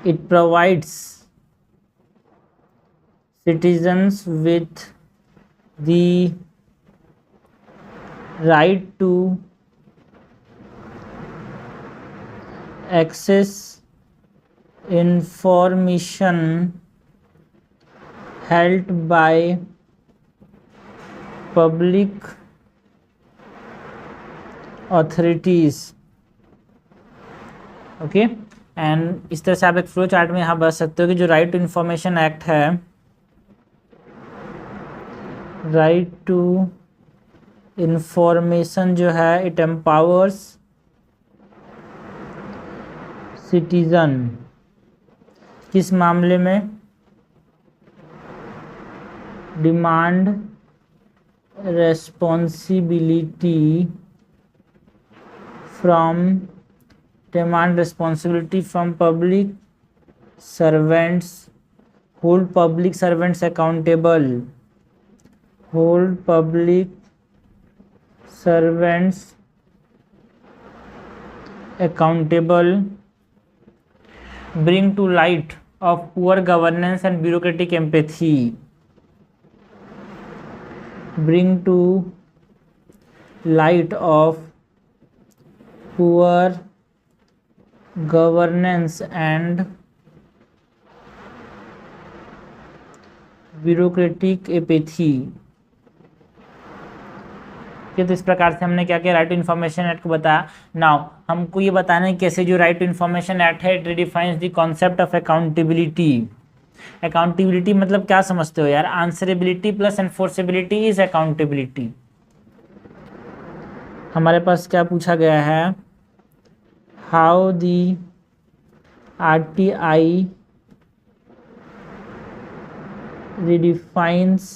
it provides citizens with the right to access information held by public authorities। Okay and इस तरह से आप एक फ्लो चार्ट में यहाँ बता सकते हो कि जो राइट टू इंफॉर्मेशन एक्ट है, राइट टू इंफॉर्मेशन जो है इट एम्पावर्स सिटीजन, किस मामले में, demand responsibility from public servants, hold public servants accountable, hold public servants accountable, bring to light of poor governance and bureaucratic empathy, bring to light of poor governance and bureaucratic apathy। तो इस प्रकार से हमने क्या किया, right to information act को बताया। Now हमको ये बताना है कैसे जो राइट टू इन्फॉर्मेशन एक्ट है it redefines the concept of accountability. Accountability मतलब क्या समझते हो यार, answerability plus enforceability is accountability. हमारे पास क्या पूछा गया है, how the RTI redefines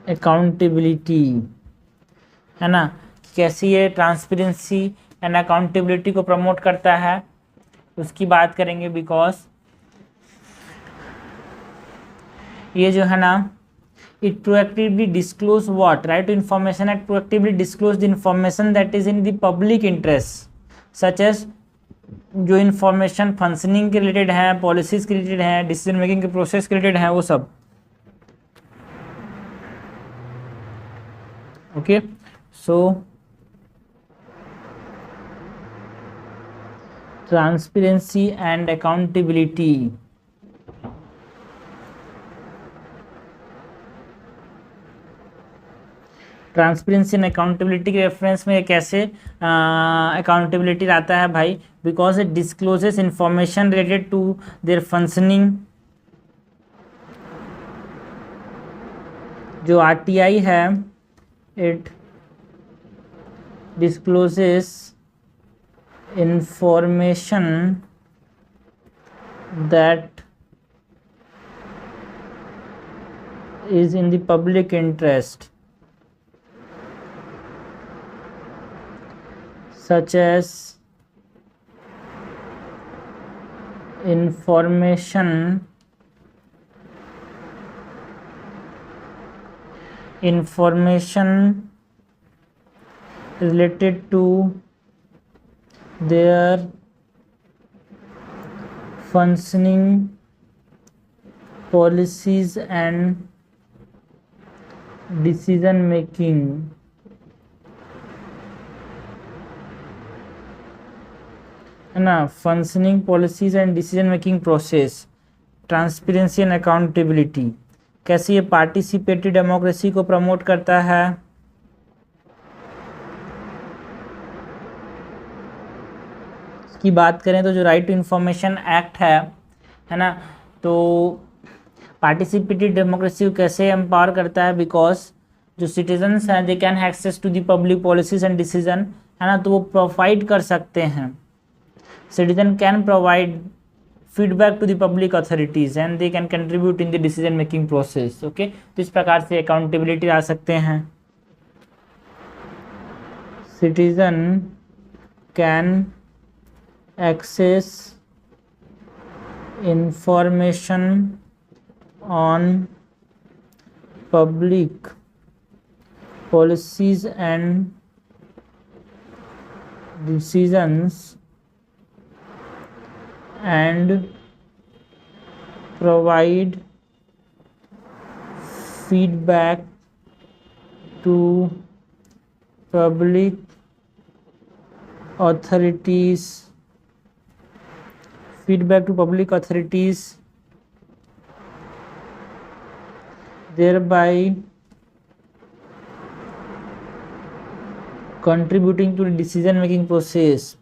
accountability, है ना, कैसे ये ट्रांसपेरेंसी एंड अकाउंटेबिलिटी को प्रमोट करता है उसकी बात करेंगे। बिकॉज ये जो है ना, it proactively disclose what, right to information act proactively disclose the information that is in the public interest, such as जो इन्फॉर्मेशन फंक्शनिंग के रिलेटेड है, पॉलिसीज के रिलेटेड है, डिसीजन मेकिंग के प्रोसेस के रिलेटेड है, वो सब। Okay so transparency and accountability, transparency and accountability के रेफरेंस में कैसे अकाउंटेबिलिटी आता है भाई, because it discloses information related to their functioning. जो RTI है it discloses information that is in the public interest, such as information related to their functioning, policies and decision making, है ना, functioning policies and decision making process. Transparency and accountability कैसे ये participatory democracy को promote करता है, की बात करें तो जो राइट टू इंफॉर्मेशन एक्ट है ना, तो पार्टिसिपेटरी डेमोक्रेसी को कैसे एम्पावर करता है, बिकॉज जो सिटीजन्स हैं they can access to the public policies and decision, है ना, तो वो प्रोवाइड कर सकते हैं citizen can provide feedback to the public authorities and they can contribute in the decision making process. Okay, तो इस प्रकार से accountability आ सकते हैं. Citizen can access information on public policies and decisions and provide feedback to public authorities thereby contributing to the decision making process.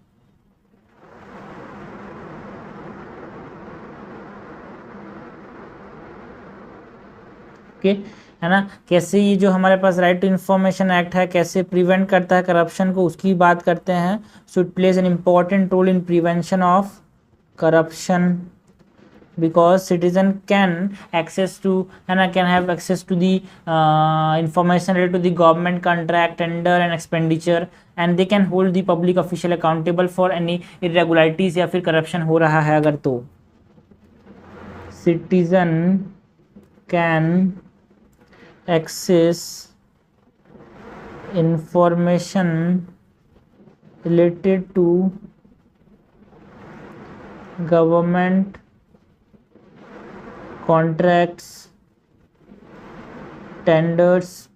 Okay है ना. कैसे ये जो हमारे पास राइट टू इन्फॉर्मेशन एक्ट है कैसे प्रिवेंट करता है करप्शन को, उसकी बात करते हैं. So it plays an important role in prevention of corruption because citizen can access to and can have access to the information related to the government contract, tender and expenditure, and they can hold the public official accountable for any irregularities या फिर corruption हो रहा है अगर तो. Citizen can access information related to government contracts, tenders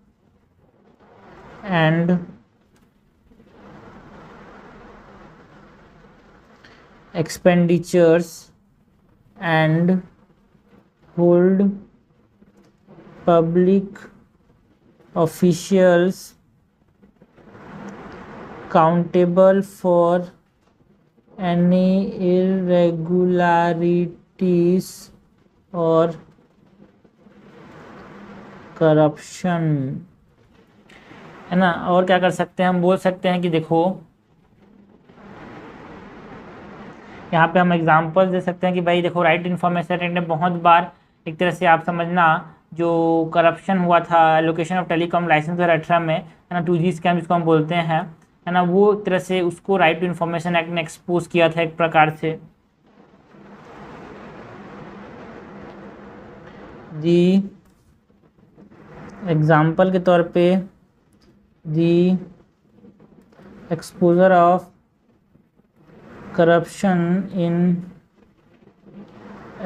and expenditures and hold public officials accountable for any irregularities और corruption. है ना. और क्या कर सकते हैं हम, बोल सकते हैं कि देखो यहाँ पे हम एग्जांपल दे सकते हैं कि भाई देखो राइट इन्फॉर्मेशन एक्ट ने बहुत बार एक तरह से आप समझना जो करप्शन हुआ था एलोकेशन ऑफ टेलीकॉम लाइसेंस 2018 में, है ना, 2G स्कैम जिसको हम बोलते हैं, है ना, वो एक तरह से उसको राइट टू इन्फॉर्मेशन एक्ट ने एक्सपोज किया था एक प्रकार से. दी एग्जाम्पल के तौर पे the exposure of corruption in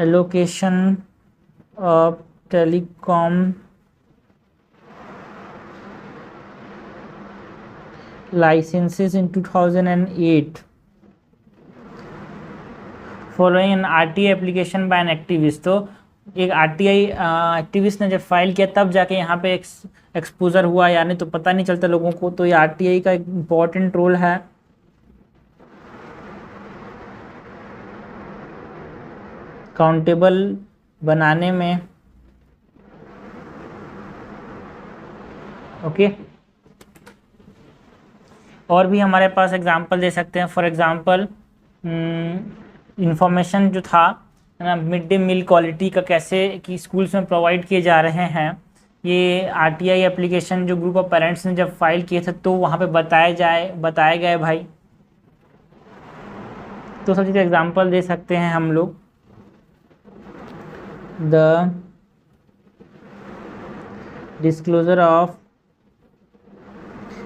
allocation of telecom licenses in 2008 following an RTI application by an activist. तो एक RTI एक्टिविस्ट ने जब फाइल किया तब जाके यहाँ पे एक्सपोजर हुआ, यानी तो पता नहीं चलता लोगों को. तो ये RTI का एक इम्पॉर्टेंट रोल है काउंटेबल बनाने में. ओके और भी हमारे पास एग्जांपल दे सकते हैं. फॉर एग्जांपल इंफॉर्मेशन जो था है ना मिड डे मील क्वालिटी का कैसे कि स्कूल्स में प्रोवाइड किए जा रहे हैं, ये RTI एप्लीकेशन जो ग्रुप ऑफ पेरेंट्स ने जब फाइल किए थे तो वहाँ पे बताए गए भाई. तो सब चीज़ एग्जांपल दे सकते हैं हम लोग. द डिस्क्लोजर ऑफ,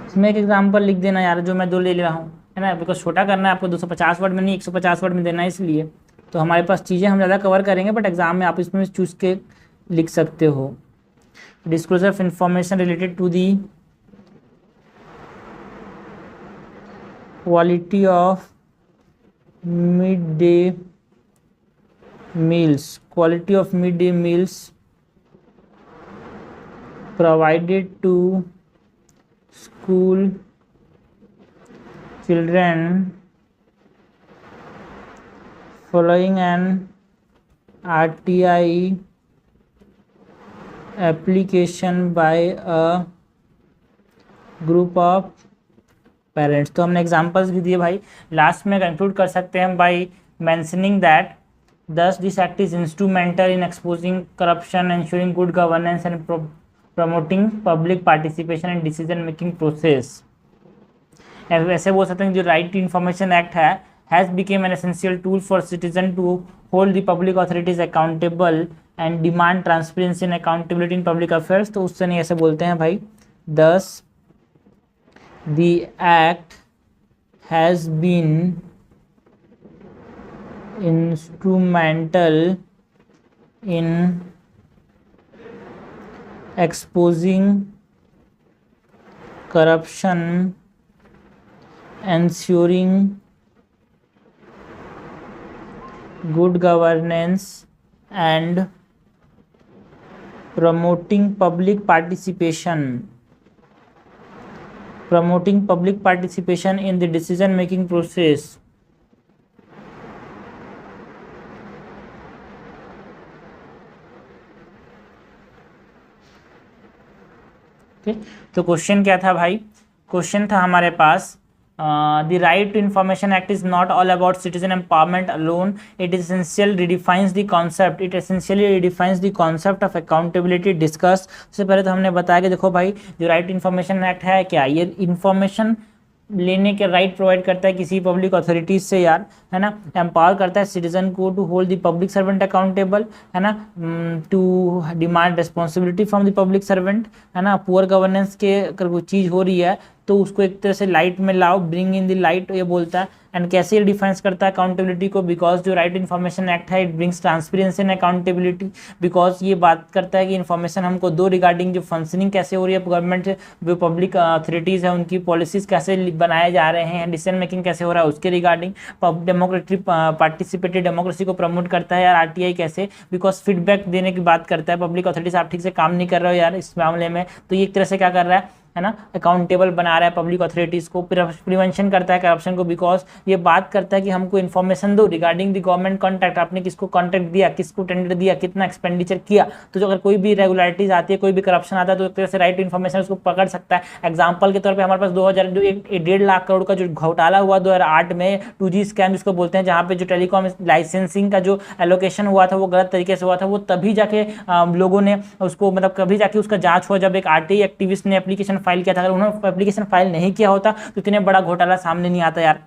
इसमें एक एग्जांपल लिख देना यार जो मैं 2 ले रहा हूँ, है ना, बिकॉज छोटा करना है आपको, 250 वर्ड में नहीं 150 वर्ड में देना है, इसलिए तो हमारे पास चीज़ें हम ज़्यादा कवर करेंगे बट एग्जाम में आप इसमें चूज के लिख सकते हो. Disclosure of information related to the quality of mid day meals provided to school children following an RTI application by a group of parents. तो हमने एग्जांपल्स भी दिए भाई। लास्ट में कंक्लूड कर सकते हैं by mentioning that thus this act is instrumental in exposing corruption, ensuring good governance and promoting public participation in decision making process। ऐसे बोल सकते हैं जो राइट टू इन्फॉर्मेशन एक्ट है has become an essential tool for citizen to hold the public authorities accountable and demand transparency and accountability in public affairs. तो उससे नहीं ऐसे बोलते हैं भाई thus the act has been instrumental in exposing corruption, ensuring good governance and promoting public participation in the decision making process। तो question क्या था भाई? क्वेश्चन था हमारे पास the right to information act is not all about citizen empowerment alone, it essentially redefines the concept of accountability discuss. उससे पहले तो हमने बताया कि देखो भाई जो राइट टू इन्फॉर्मेशन एक्ट है क्या, ये इन्फॉर्मेशन लेने के राइट प्रोवाइड करता है किसी पब्लिक अथॉरिटीज से यार, है ना, एम्पावर करता है सिटीजन को to hold the public servant accountable, है ना, to demand responsibility from the public servant, है ना। पुअर गवर्नेंस के अगर कोई चीज़ हो रही है तो उसको एक तरह से लाइट में लाओ, ब्रिंग इन द लाइट, ये बोलता है। एंड कैसे ये डिफाइंस करता है अकाउंटेबिलिटी को, बिकॉज जो राइट इन्फॉर्मेशन एक्ट है it brings transparency and accountability, because ये बात करता है कि इन्फॉर्मेशन हमको दो रिगार्डिंग जो फंक्शनिंग कैसे हो रही है गवर्नमेंट से, जो पब्लिक अथॉरिटीज़ है उनकी पॉलिसीज कैसे बनाए जा रहे हैं, डिसीजन मेकिंग कैसे हो रहा है उसके रिगार्डिंग। डेमोक्रेटिक पार्टिसिपेटिव डेमोक्रेसी को प्रमोट करता है यार आरटीआई कैसे, बिकॉज फीडबैक देने की बात करता है पब्लिक अथॉरिटीज, आप ठीक से काम नहीं कर रहे हो यार इस मामले में, तो ये एक तरह से क्या कर रहा है ना, अकाउंटेबल बना रहा है पब्लिक अथॉरिटीज़ को। प्रिवेंशन करता है करप्शन को, बिकॉज ये बात करता है कि हमको इन्फॉर्मेशन दो रिगार्डिंग द गवर्नमेंट कॉन्ट्रैक्ट, आपने किसको कॉन्ट्रैक्ट दिया, किसको टेंडर दिया, कितना एक्सपेंडिचर किया। तो जो अगर कोई भी रेगुलरिटीज आती है, कोई भी करप्शन आता है, तो एक तरह से राइट टू इन्फॉर्मेशन उसको पकड़ सकता है। एग्जाम्पल के तौर पर हमारे पास 1.5 लाख करोड़ का जो घोटाला हुआ 2008 में 2G स्कैम जिसको बोलते हैं, जहाँ पे जो टेलीकॉम लाइसेंसिंग का जो एलोकेशन हुआ था वो गलत तरीके से हुआ था, वो तभी जाके लोगों ने उसको मतलब कभी जाके उसका जांच हुआ जब एक आरटीआई एक्टिविस्ट ने एप्लीकेशन फाइल किया था। अगर उन्होंने एप्लीकेशन फाइल नहीं किया होता तो इतने बड़ा घोटाला सामने नहीं आता यार।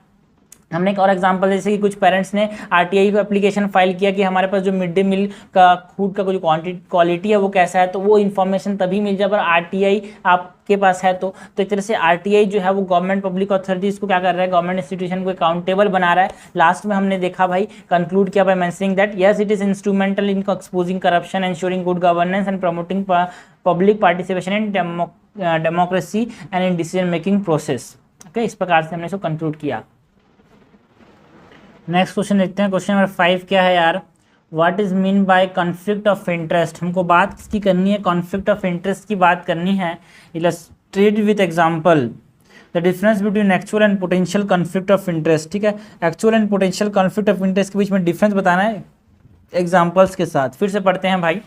हमने एक और एग्जांपल जैसे कि कुछ पेरेंट्स ने आरटीआई को एप्लीकेशन फाइल किया कि हमारे पास जो मिड डे मील का फूड का जो क्वालिटी है वो कैसा है, तो वो इन्फॉर्मेशन तभी मिल जाए पर आरटीआई आपके पास है। तो एक तरह से आरटीआई जो है वो गवर्नमेंट पब्लिक अथॉरिटीज को क्या कर रहा है, गवर्नमेंट इंस्टीट्यूशन को अकाउंटेबल बना रहा है। लास्ट में हमने देखा भाई कंक्लूड किया by mentioning that yes it is instrumental in exposing corruption, ensuring good governance and promoting public participation in democracy and in decision making process. Okay, इस प्रकार से हमने इसको कंक्लूड किया। नेक्स्ट क्वेश्चन देखते हैं। क्वेश्चन नंबर 5 क्या है यार, what is mean by conflict of interest. हमको बात किसकी करनी है, कॉन्फ्लिक्ट ऑफ इंटरेस्ट की बात करनी है। Illustrate with example the difference between actual and potential conflict of interest. ठीक है, actual and potential conflict of interest के बीच में डिफरेंस बताना है एग्जाम्पल्स के साथ। फिर से पढ़ते हैं भाई।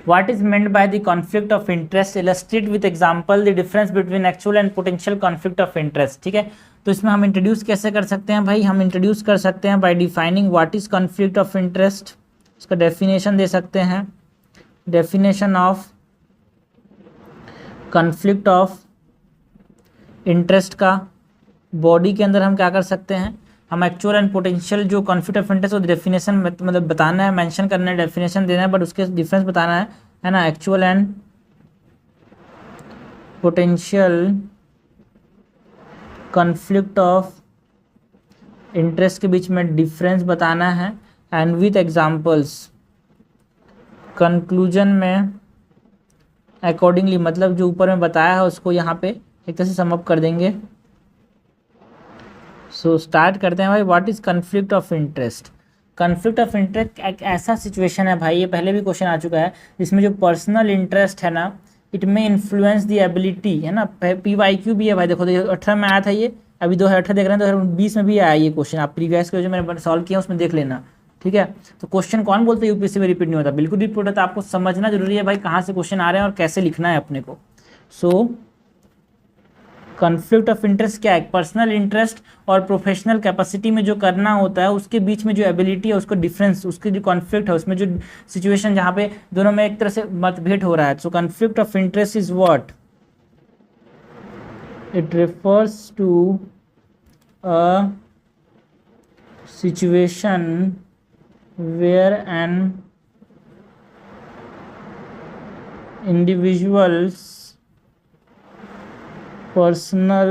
What is meant by the conflict of interest? Illustrate with example the difference between actual and potential conflict of interest। ठीक है, तो इसमें हम इंट्रोड्यूस कैसे कर सकते हैं भाई, हम इंट्रोड्यूस कर सकते हैं bye defining what is conflict of interest. इसका डेफिनेशन दे सकते हैं, definition of conflict of interest का बॉडी के अंदर हम क्या कर सकते हैं, हम एक्चुअल एंड पोटेंशियल जो कॉन्फ्लिक्ट ऑफ इंटरेस्ट वो डेफिनेशन मतलब बताना है, मेंशन करना है, डेफिनेशन देना है, बट उसके डिफरेंस बताना है ना। Actual and potential conflict of interest के बीच में डिफरेंस बताना है एंड विथ एग्जांपल्स। कंक्लूजन में अकॉर्डिंगली मतलब जो ऊपर में बताया है उसको यहाँ पे एक तरह से सम अप कर देंगे। सो स्टार्ट करते हैं भाई। What is conflict of interest. Conflict of interest एक ऐसा सिचुएशन है भाई, ये पहले भी क्वेश्चन आ चुका है, जिसमें जो पर्सनल इंटरेस्ट है ना इट में इन्फ्लुएंस द एबिलिटी, है ना। PYQ भी है भाई, देखो 18 में आया था ये, अभी 2018 देख रहे हैं, 2020 में भी आया ये क्वेश्चन। आप प्रीवियस के जो मैंने सॉल्व किया उसमें देख लेना, ठीक है। तो क्वेश्चन कौन बोलते हैं यूपीएससी में रिपीट नहीं होता, बिल्कुल रिपीट होता है। आपको समझना जरूरी है भाई कहाँ से क्वेश्चन आ रहे हैं और कैसे लिखना है अपने को। सो कॉन्फ्लिक्ट ऑफ इंटरेस्ट क्या है? पर्सनल इंटरेस्ट और प्रोफेशनल कैपेसिटी में जो करना होता है उसके बीच में जो एबिलिटी है, उसको डिफरेंस, उसकी जो कॉन्फ्लिक्ट है, उसमें जो सिचुएशन जहाँ पे दोनों में एक तरह से मतभेद हो रहा है, so conflict of interest is what? It refers to a situation where an individual's personal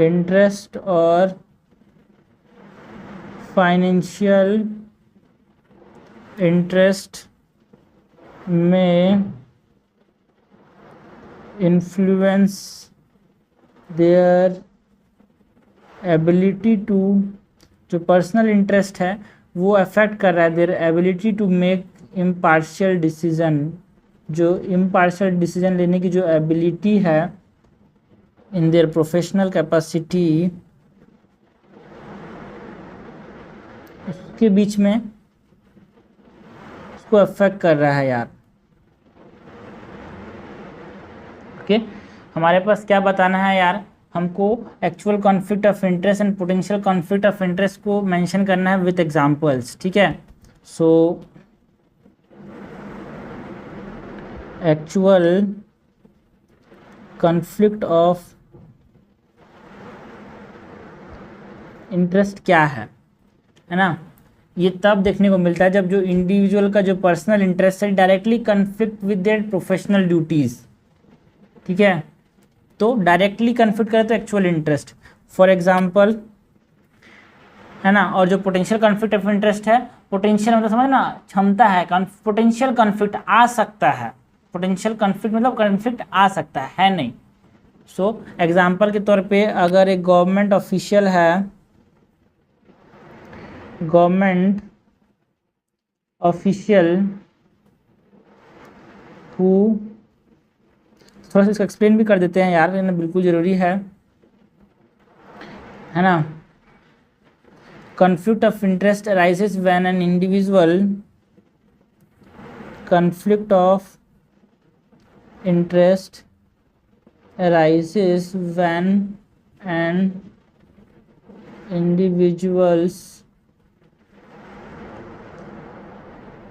interest or financial interest may influence their ability to, जो पर्सनल इंटरेस्ट है वो अफेक्ट कर रहा है their ability to make impartial decision, जो impartial decision लेने की जो एबिलिटी है इन देयर प्रोफेशनल कैपेसिटी, उसके बीच में उसको अफेक्ट कर रहा है यार। ओके, हमारे पास क्या बताना है यार? हमको actual conflict of interest and potential conflict of interest को मेंशन करना है विथ एग्जांपल्स, ठीक है। So actual conflict of interest क्या है ना? ये तब देखने को मिलता है जब जो इंडिविजुअल का जो पर्सनल इंटरेस्ट है directly conflict with their professional duties, ठीक है। तो डायरेक्टली कन्फ्लिक्ट करे तो एक्चुअल इंटरेस्ट, फॉर एग्जांपल, है ना। और जो पोटेंशियल कॉन्फ्लिक्ट ऑफ इंटरेस्ट है, पोटेंशियल मतलब समझ ना, क्षमता है, पोटेंशियल कॉन्फ्लिक्ट आ सकता है, पोटेंशियल कॉन्फ्लिक्ट मतलब कॉन्फ्लिक्ट आ सकता है नहीं। सो एग्जांपल के तौर पे अगर एक गवर्नमेंट ऑफिशियल है, गवर्नमेंट ऑफिशियल हु, थोड़ा सा इसको एक्सप्लेन भी कर देते हैं यार, ये बिल्कुल ज़रूरी है ना। Conflict of interest arises when an individual, conflict of interest arises when an individuals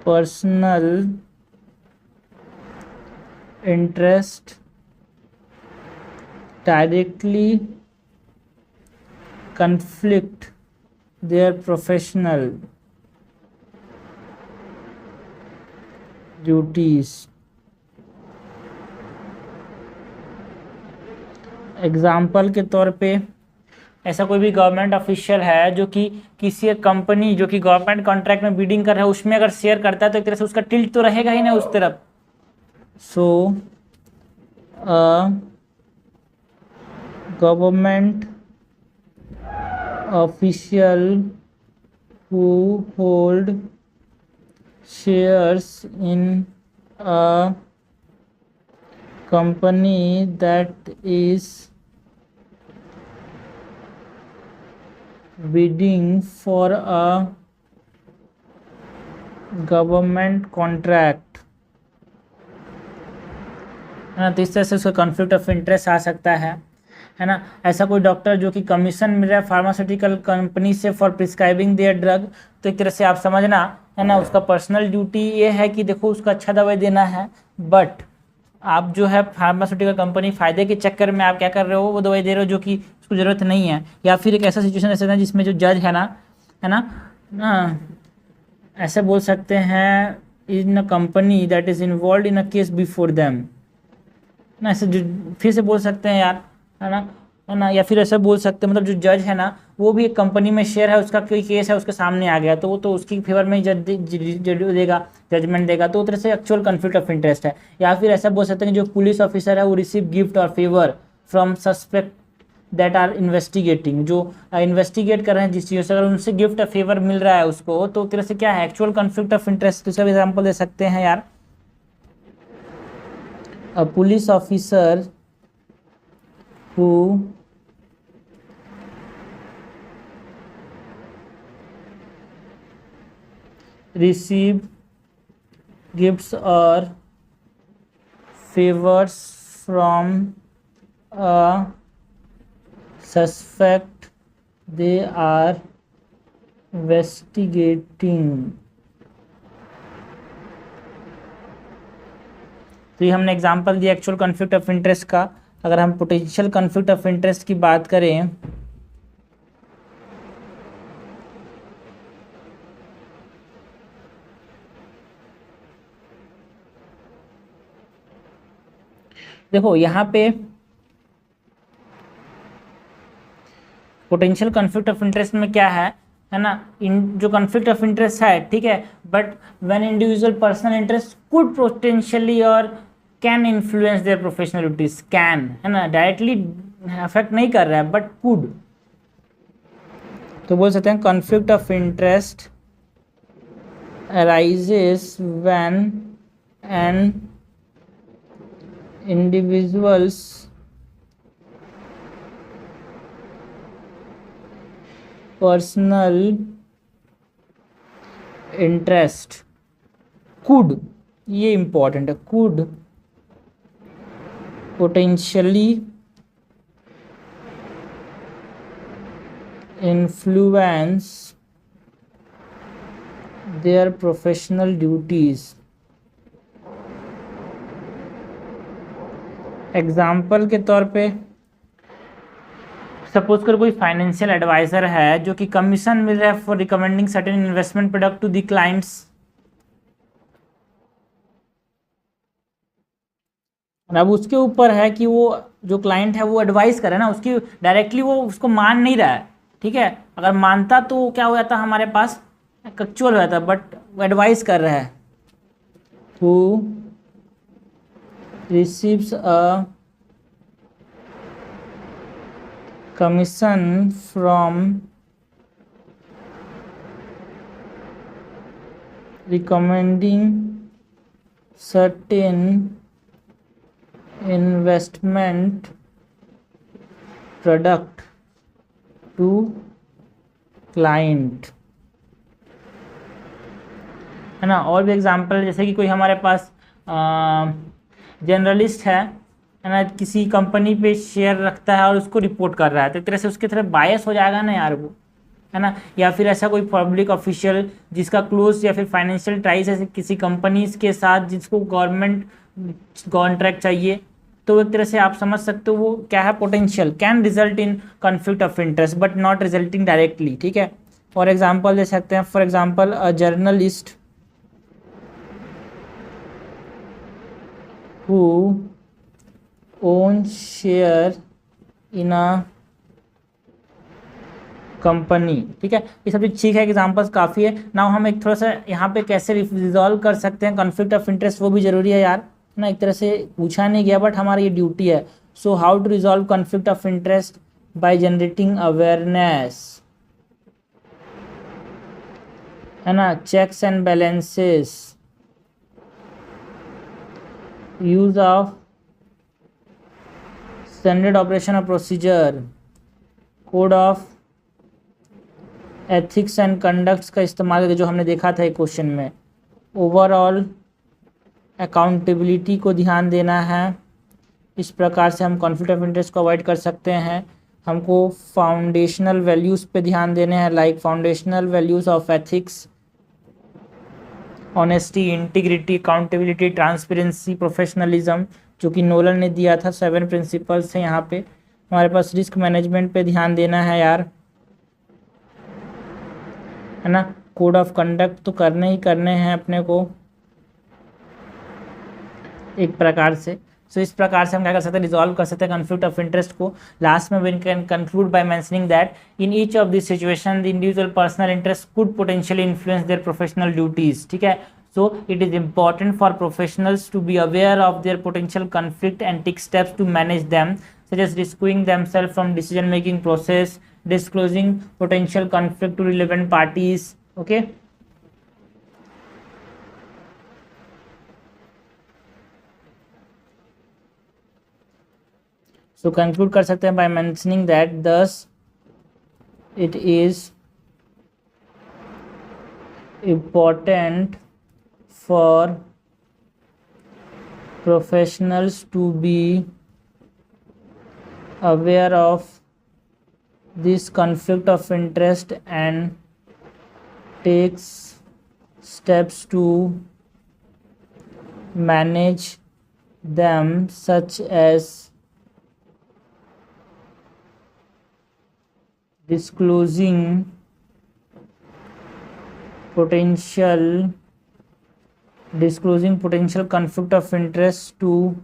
personal interest directly conflict their professional duties। Example के तौर पे ऐसा कोई भी गवर्नमेंट ऑफिशियल है जो कि किसी एक कंपनी जो कि गवर्नमेंट कॉन्ट्रैक्ट में बिडिंग कर रहा है उसमें अगर शेयर करता है तो एक तरह से उसका टिल्ट तो रहेगा ही ना उस तरफ। सो government official who hold shares in a company that is bidding for a government contract, है ना। तो इस तरह से उसका कॉन्फ्लिक्ट ऑफ इंटरेस्ट आ सकता है ना। ऐसा कोई डॉक्टर जो कि कमीशन मिल रहा है फार्मास्यूटिकल कंपनी से फॉर प्रिस्क्राइबिंग देयर ड्रग, तो एक तरह से आप समझना, है ना, उसका पर्सनल ड्यूटी ये है कि देखो उसको अच्छा दवाई देना है, बट आप जो है फार्मास्यूटिकल कंपनी फ़ायदे के चक्कर में आप क्या कर रहे हो, वो दवाई दे रहे हो जो कि उसको ज़रूरत नहीं है। या फिर एक ऐसा सिचुएशन ऐसा है जिसमें जो जज है ना ऐसे बोल सकते हैं, in a company that is involve in a case before them ना, ऐसे फिर से बोल सकते हैं यार, है ना। या फिर ऐसा बोल सकते हैं मतलब जो जज है ना वो भी एक कंपनी में शेयर है, उसका कोई केस है उसके सामने आ गया तो वो तो उसकी फेवर में देगा, जजमेंट देगा, तो तरह से एक्चुअल कॉन्फ्लिक्ट ऑफ इंटरेस्ट है। या फिर ऐसा बोल सकते हैं कि जो पुलिस ऑफिसर है वो रिसीव गिफ्ट और favour from suspect that are investigating, जो इन्वेस्टिगेट कर रहे हैं जिस चीज़ से, अगर उनसे गिफ्ट और फेवर मिल रहा है उसको, तो तरह से क्या है एक्चुअल कॉन्फ्लिक्ट ऑफ इंटरेस्ट। तो इसका भी एग्जाम्पल दे सकते हैं यार, a police officer who receive gifts or favors from a suspect they are investigating। तो ये हमने एग्जांपल दिया एक्चुअल कॉन्फ्लिक्ट ऑफ इंटरेस्ट का। अगर हम पोटेंशियल कॉन्फ्लिक्ट ऑफ इंटरेस्ट की बात करें, देखो यहाँ पे पोटेंशियल कॉन्फ्लिक्ट ऑफ इंटरेस्ट में क्या है ना, इन जो कॉन्फ्लिक्ट ऑफ इंटरेस्ट है, ठीक है, but when individual personal interest could potentially और can influence their professional duties, can है ना, डायरेक्टली अफेक्ट नहीं कर रहा है बट कुड, तो बोल सकते हैं conflict of interest arises when an individuals personal interest could, ये इंपॉर्टेंट है, could potentially influence their professional duties. Example के तौर पे सपोज कर कोई फाइनेंशियल एडवाइजर है जो कि कमीशन मिल रहा है for recommending certain investment product to the clients, अब उसके ऊपर है कि वो जो क्लाइंट है वो एडवाइस करे ना, उसकी डायरेक्टली वो उसको मान नहीं रहा है, ठीक है, अगर मानता तो क्या हो जाता हमारे पास एक्चुअल हो जाता, बट वो एडवाइस कर रहा है। Who receives a commission from recommending certain investment product to client, है ना। और भी एग्जांपल जैसे कि कोई हमारे पास जर्नलिस्ट है ना, किसी कंपनी पे शेयर रखता है और उसको रिपोर्ट कर रहा है, तो एक तरह से उसकी तरफ बायस हो जाएगा ना यार वो, है ना। या फिर ऐसा कोई पब्लिक ऑफिशियल जिसका क्लोज या फिर फाइनेंशियल टाइज है किसी कंपनीज के साथ जिसको गवर्नमेंट कॉन्ट्रैक्ट चाहिए, तो एक तरह से आप समझ सकते हो वो क्या है, potential, can result in conflict of interest but not resulting directly, ठीक है। फॉर एग्जाम्पल दे सकते हैं, for example a journalist who own share in a company, ठीक है। ये सब ठीक है, एग्जांपल्स काफ़ी है। नाउ हम एक थोड़ा सा यहाँ पे कैसे रिजॉल्व कर सकते हैं कॉन्फ्लिक्ट ऑफ इंटरेस्ट, वो भी जरूरी है यार ना, एक तरह से पूछा नहीं गया बट हमारी ये ड्यूटी है। So how to resolve conflict of interest, by generating awareness, है ना, checks and balances, use of standard operation और procedure, code of ethics and conducts का इस्तेमाल करके, जो हमने देखा था एक क्वेश्चन में, ओवरऑल अकाउंटेबिलिटी को ध्यान देना है। इस प्रकार से हम कॉन्फ्लिक्ट ऑफ इंटरेस्ट को अवॉइड कर सकते हैं। हमको फाउंडेशनल वैल्यूज़ पे ध्यान देने हैं, like foundational values of ethics, honesty, integrity, accountability, transparency, professionalism, जो कि नोलन ने दिया था, 7 प्रिंसिपल्स हैं यहाँ पे। हमारे पास रिस्क मैनेजमेंट पे ध्यान देना है यार, है ना। कोड ऑफ कंडक्ट तो करने ही करने हैं अपने को एक प्रकार से। सो इस प्रकार से हम क्या कर सकते हैं, रिजॉल्व कर सकते हैं कॉन्फ्लिक्ट ऑफ इंटरेस्ट को। लास्ट में we can conclude by mentioning that in each of this situation the individual personal interest could potentially influence their professional duties, ठीक है। So it is important for professionals to be aware of their potential conflict and take steps to manage them, such as rescuing themselves from decision making process, disclosing potential conflict to relevant parties, okay। So conclude कर सकते हैं by mentioning that thus it is important for professionals to be aware of this conflict of interest and takes steps to manage them, such as disclosing potential conflict of interest to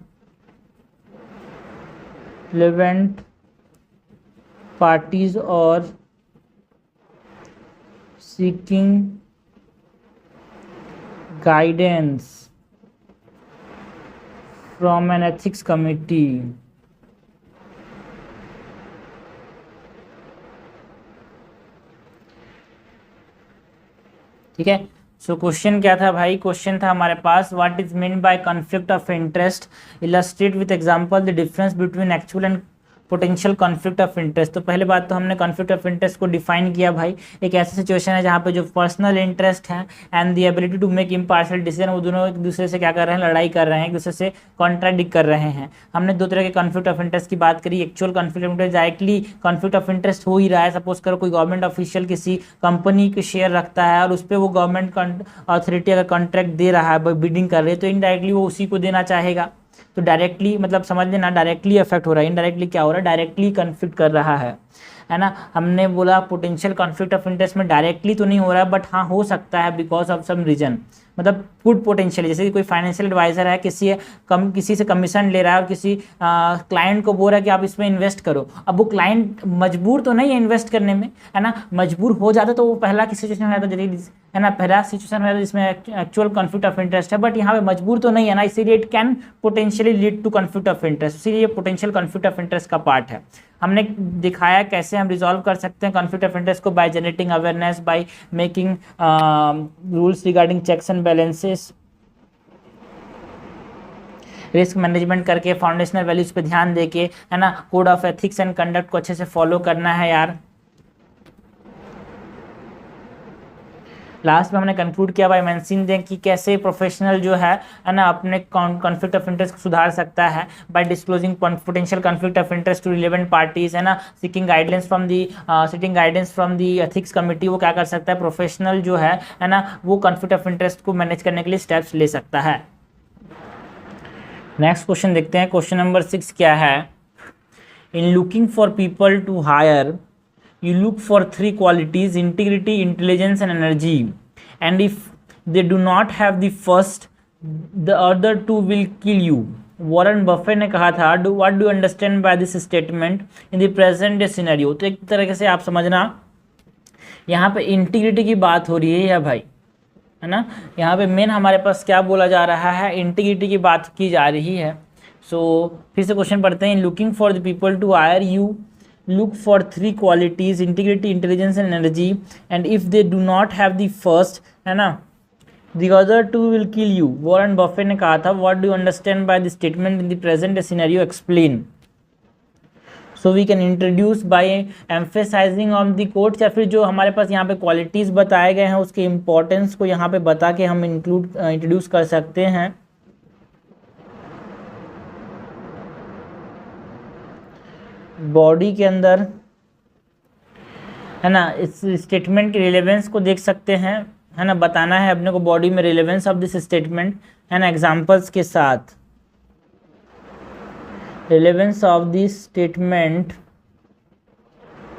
relevant parties or seeking guidance from an ethics committee. ठीक है। सो question क्या था भाई? Question था हमारे पास, what is mean by conflict of interest, illustrate with example the difference between actual and potential conflict of interest. तो पहले बात तो हमने कॉन्फ्लिक्ट ऑफ इंटरेस्ट को डिफाइन किया भाई, एक ऐसा सिचुएशन है जहाँ पे जो पर्सनल इंटरेस्ट है and the ability to make impartial decision, वो दोनों एक दूसरे से क्या कर रहे हैं, लड़ाई कर रहे हैं, एक दूसरे से कॉन्ट्राडिक्ट कर रहे हैं। हमने दो तरह के कॉन्फ्लिक्ट ऑफ इंटरेस्ट की बात करी। Actual conflict of interest, directly conflict of interest हो ही रहा है। सपोज करो कोई गवर्नमेंट ऑफिशियल किसी कंपनी के शेयर रखता है और उस पर वो गवर्नमेंट अथॉरिटी अगर कॉन्ट्रैक्ट दे रहा है, बिडिंग कर रही है, तो इनडायरेक्टली वो उसी को देना चाहेगा। तो डायरेक्टली मतलब समझ लेना, डायरेक्टली अफेक्ट हो रहा है, इनडायरेक्टली क्या हो रहा है, डायरेक्टली कन्फ्लिक्ट कर रहा है ना। हमने बोला पोटेंशियल कॉन्फ्लिक्ट ऑफ इंटरेस्ट में डायरेक्टली तो नहीं हो रहा है, बट हाँ हो सकता है बिकॉज ऑफ सम रीजन, मतलब गुड पोटेंशियल। जैसे कि कोई फाइनेंशियल एडवाइजर है, किसी से कमीशन ले रहा है और किसी क्लाइंट को बोल रहा है कि आप इसमें इन्वेस्ट करो। अब वो क्लाइंट मजबूर तो नहीं है इन्वेस्ट करने में, है ना, मजबूर हो जाता तो वो पहला किसी सिचुएशन में आता, है ना, पहला सिचुएशन में जिसमें एक्चुअल कॉन्फ्लिक्ट ऑफ इंटरेस्ट है, बट यहाँ पे मजबूर तो नहीं है ना, इसीलिए it can potentially lead to conflict of interest, इसीलिए पोटेंशियल कॉन्फ्लिक्ट ऑफ इंटरेस्ट का पार्ट है। हमने दिखाया कैसे हम रिजॉल्व कर सकते हैं कॉन्फ्लिक्ट ऑफ इंटरेस्ट को, by generating awareness, by making rules regarding checks and balances, risk management करके, फाउंडेशनल वैल्यूज पे ध्यान देके, है ना, code of ethics and conduct को अच्छे से फॉलो करना है यार। लास्ट में हमने कंक्लूड किया बाय मेंशन दें कि कैसे प्रोफेशनल जो है ना अपने कॉन्फ्लिक्ट ऑफ इंटरेस्ट को सुधार सकता है by disclosing potential conflict of interest to relevant parties, है ना, seeking guidance from the ethics committee. वो क्या कर सकता है, प्रोफेशनल जो है ना, वो कॉन्फ्लिक्ट ऑफ इंटरेस्ट को मैनेज करने के लिए स्टेप्स ले सकता है। नेक्स्ट क्वेश्चन देखते हैं, क्वेश्चन नंबर 6 क्या है? In looking for people to hire you look for 3 qualities: integrity, intelligence and energy, and if they do not have the first, the other 2 will kill you. Warren Buffett ने कहा था। what do you understand by this statement in the present day scenario? तो एक तरीके से आप समझना, यहाँ पे इंटीग्रिटी की बात हो रही है या भाई, है ना, यहाँ पे मेन हमारे पास क्या बोला जा रहा है, इंटीग्रिटी की बात की जा रही है। सो फिर से क्वेश्चन पढ़ते हैं। Looking for the people to hire you look for 3 qualities: integrity, intelligence and energy, and if they do not have the first, है ना, the other 2 will kill you. Warren Buffett ने कहा था। what do you understand by the statement in the present scenario? explain. so we can introduce by emphasizing on the quotes, या फिर जो हमारे पास यहाँ पे क्वालिटीज़ बताए गए हैं उसके इम्पोर्टेंस को यहाँ पे बता के हम इंट्रोड्यूस कर सकते हैं। बॉडी के अंदर, है ना, इस स्टेटमेंट की रिलेवेंस को देख सकते हैं, है ना, बताना है अपने को बॉडी में रिलेवेंस ऑफ दिस स्टेटमेंट, है ना, एग्जांपल्स के साथ, relevance of this statement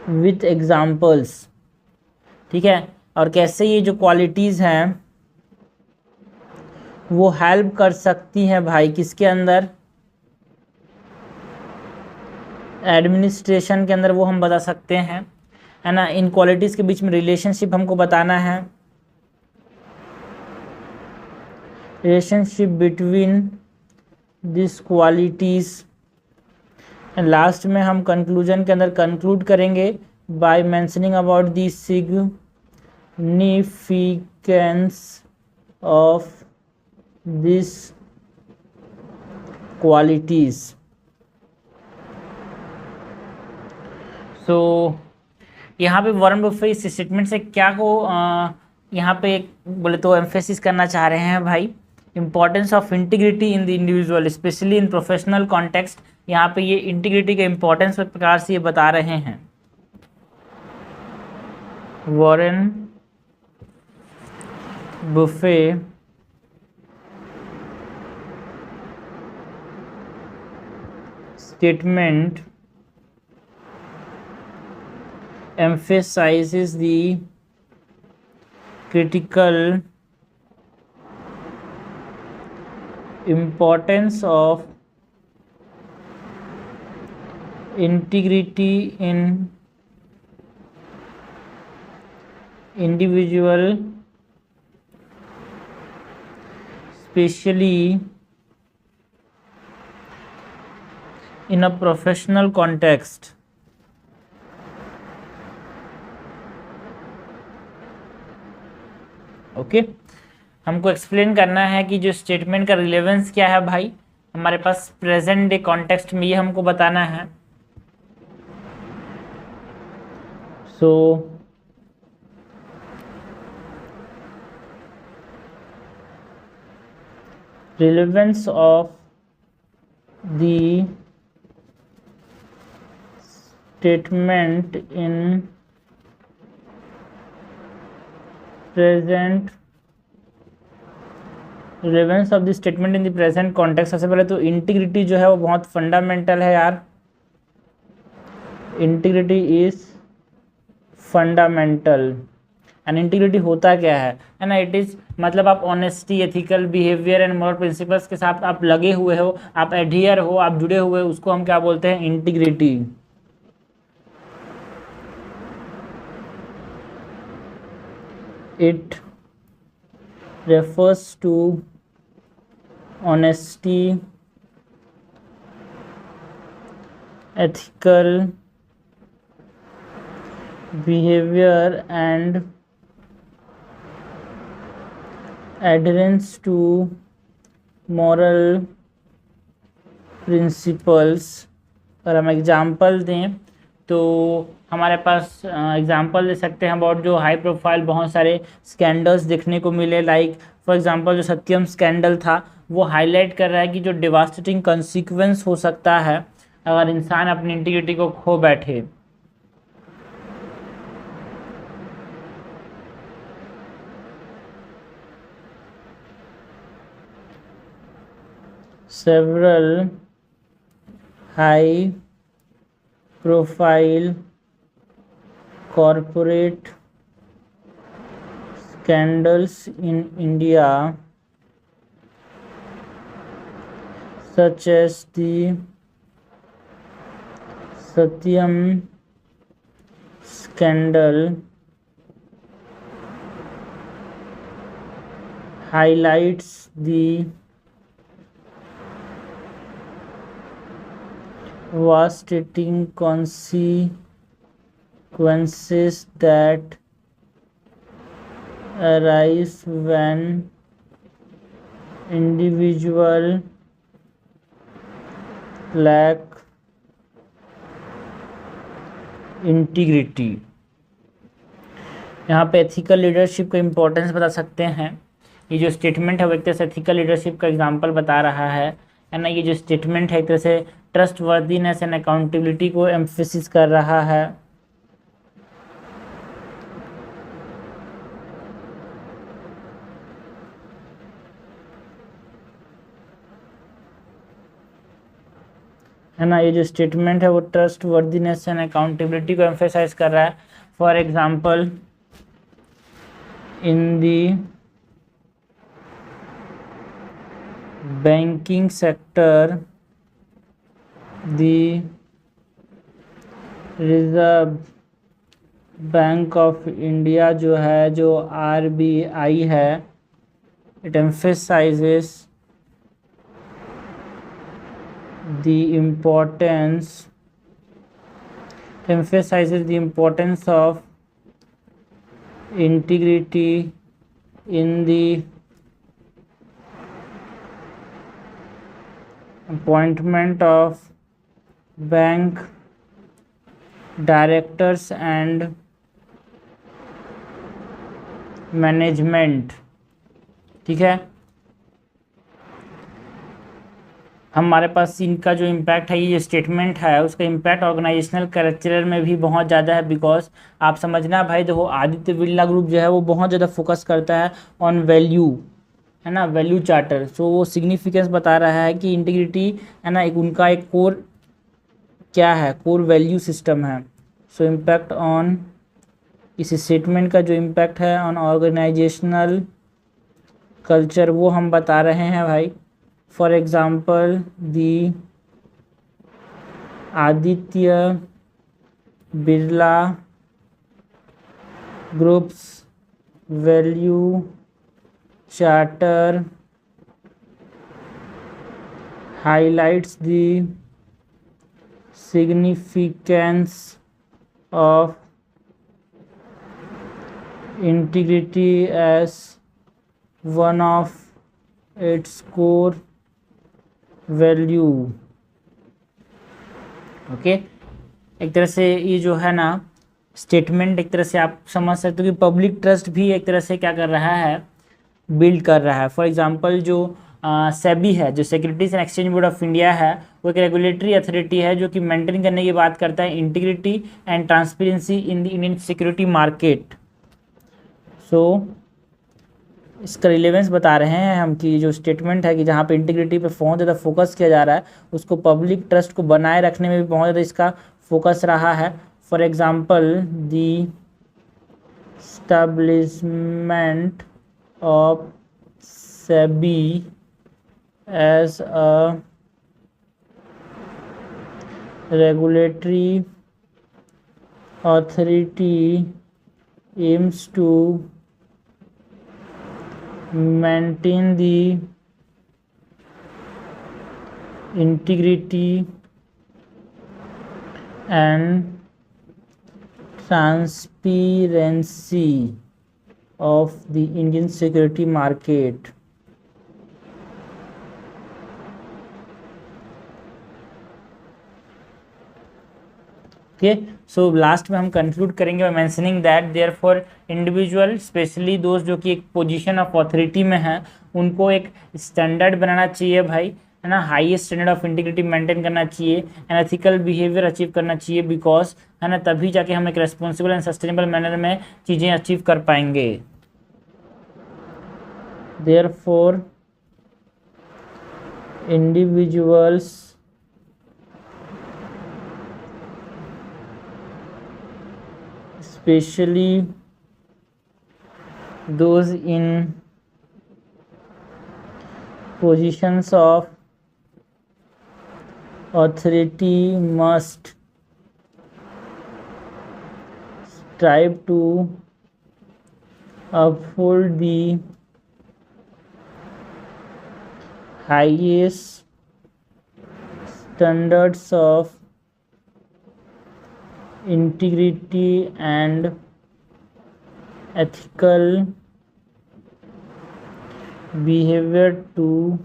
with examples, ठीक है। और कैसे ये जो क्वालिटीज़ हैं वो हेल्प कर सकती हैं भाई किसके अंदर, एडमिनिस्ट्रेशन के अंदर, वो हम बता सकते हैं, है ना। इन क्वालिटीज़ के बीच में रिलेशनशिप हमको बताना है, relationship between this qualities. Last में हम कंक्लूजन के अंदर कंक्लूड करेंगे by mentioning about the significance of this qualities. So यहाँ पे वॉरेन बफे इस स्टेटमेंट से क्या को यहाँ पे बोले तो एम्फेसिस करना चाह रहे हैं भाई, importance of integrity in the individual specially in professional context यहाँ पे ये इंटीग्रिटी का इंपॉर्टेंस एक प्रकार से ये बता रहे हैं। Warren Buffett statement emphasizes the critical importance of integrity in individual, especially in a professional context. Okay हमको एक्सप्लेन करना है कि जो स्टेटमेंट का रिलेवेंस क्या है भाई हमारे पास प्रेजेंट डे कॉन्टेक्स्ट में, ये हमको बताना है। सो relevance of the statement in present relevance of the statement in the present context। सबसे पहले तो इंटीग्रिटी जो है वो बहुत फंडामेंटल है यार, integrity is fundamental. And integrity होता क्या है ना, इट इज मतलब आप honesty, ethical behaviour and moral principles के साथ आप लगे हुए हो, आप एडहियर हो, आप जुड़े हुए हो, उसको हम क्या बोलते हैं, integrity. It refers to honesty, ethical behavior and adherence to moral principles। अगर हम एग्जाम्पल दें तो हमारे पास एग्जाम्पल दे सकते हैं अबाउट जो हाई प्रोफाइल बहुत सारे स्कैंडल्स देखने को मिले। लाइक फॉर एग्जांपल जो सत्यम स्कैंडल था वो हाईलाइट कर रहा है कि जो डिवास्टेटिंग कॉन्सिक्वेंस हो सकता है अगर इंसान अपनी इंटीग्रिटी को खो बैठे। several high profile corporate scandals in India such as the Satyam scandal highlights the devastating consequences that arise when individual lack integrity। यहाँ पे एथिकल लीडरशिप का इम्पोर्टेंस बता सकते हैं। ये जो स्टेटमेंट है वो एक तरह से एथिकल लीडरशिप का एग्जांपल बता रहा है ना। ये जो स्टेटमेंट है एक तरह से ट्रस्ट वर्दीनेस एंड अकाउंटेबिलिटी को एम्फेसिस कर रहा है। है ना, ये जो स्टेटमेंट है वो ट्रस्ट वर्दीनेस एंड अकाउंटेबिलिटी को एम्फेसाइज कर रहा है। For example in the banking sector the reserve Bank of India जो है, जो RBI है, it emphasises the importance of integrity in the appointment of bank directors and management। ठीक है, हमारे पास इनका जो इम्पैक्ट है, ये स्टेटमेंट है, उसका इम्पैक्ट ऑर्गेनाइजेशनल कल्चर में भी बहुत ज़्यादा है। बिकॉज आप समझना भाई, देखो आदित्य बिरला ग्रुप जो है वो बहुत ज़्यादा फोकस करता है ऑन वैल्यू, है ना, वैल्यू चार्टर। सो वो सिग्निफिकेंस बता रहा है कि इंटीग्रिटी, है ना, एक उनका एक कोर क्या है, कोर वैल्यू सिस्टम है। सो इम्पैक्ट ऑन, इस स्टेटमेंट का जो इम्पैक्ट है ऑन ऑर्गेनाइजेशनल कल्चर वो हम बता रहे हैं भाई। For example the Aditya Birla groups value charter highlights the significance of integrity as one of its core value। Okay, एक तरह से ये जो है ना स्टेटमेंट, एक तरह से आप समझ सकते हो कि पब्लिक ट्रस्ट भी एक तरह से क्या कर रहा है, बिल्ड कर रहा है। फॉर एग्जांपल जो सेबी है, जो securities and exchange board of India है, वो एक रेगुलेटरी अथॉरिटी है जो कि मेंटेन करने की बात करता है integrity and transparency in the Indian security market. So इसका रिलेवेंस बता रहे हैं हम कि जो स्टेटमेंट है कि जहाँ पे इंटीग्रिटी पे बहुत ज़्यादा फोकस किया जा रहा है, उसको पब्लिक ट्रस्ट को बनाए रखने में भी बहुत ज़्यादा इसका फोकस रहा है। For example the establishment of SEBI as a regulatory authority aims to maintain the integrity and transparency of the Indian security market। Okay, so last में हम कंक्लूड करेंगे by mentioning that therefore individual, specially दोस्त जो कि एक position of authority में है, उनको एक स्टैंडर्ड बनाना चाहिए भाई, है ना, highest standard of integrity maintain करना चाहिए एंड एथिकल बिहेवियर अचीव करना चाहिए। बिकॉज, है ना, तभी जाके हम एक रेस्पॉन्सिबल एंड सस्टेनेबल मैनर में चीज़ें अचीव कर पाएंगे। Therefore individuals especially those in positions of authority must strive to uphold the highest standards of integrity and ethical behavior to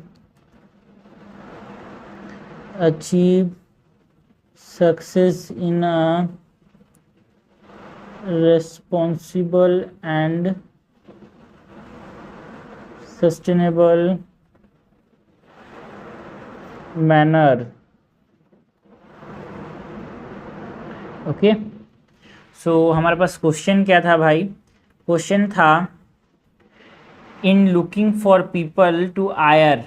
achieve success in a responsible and sustainable manner। Okay, so हमारे पास question क्या था भाई? Question था in looking for people to hire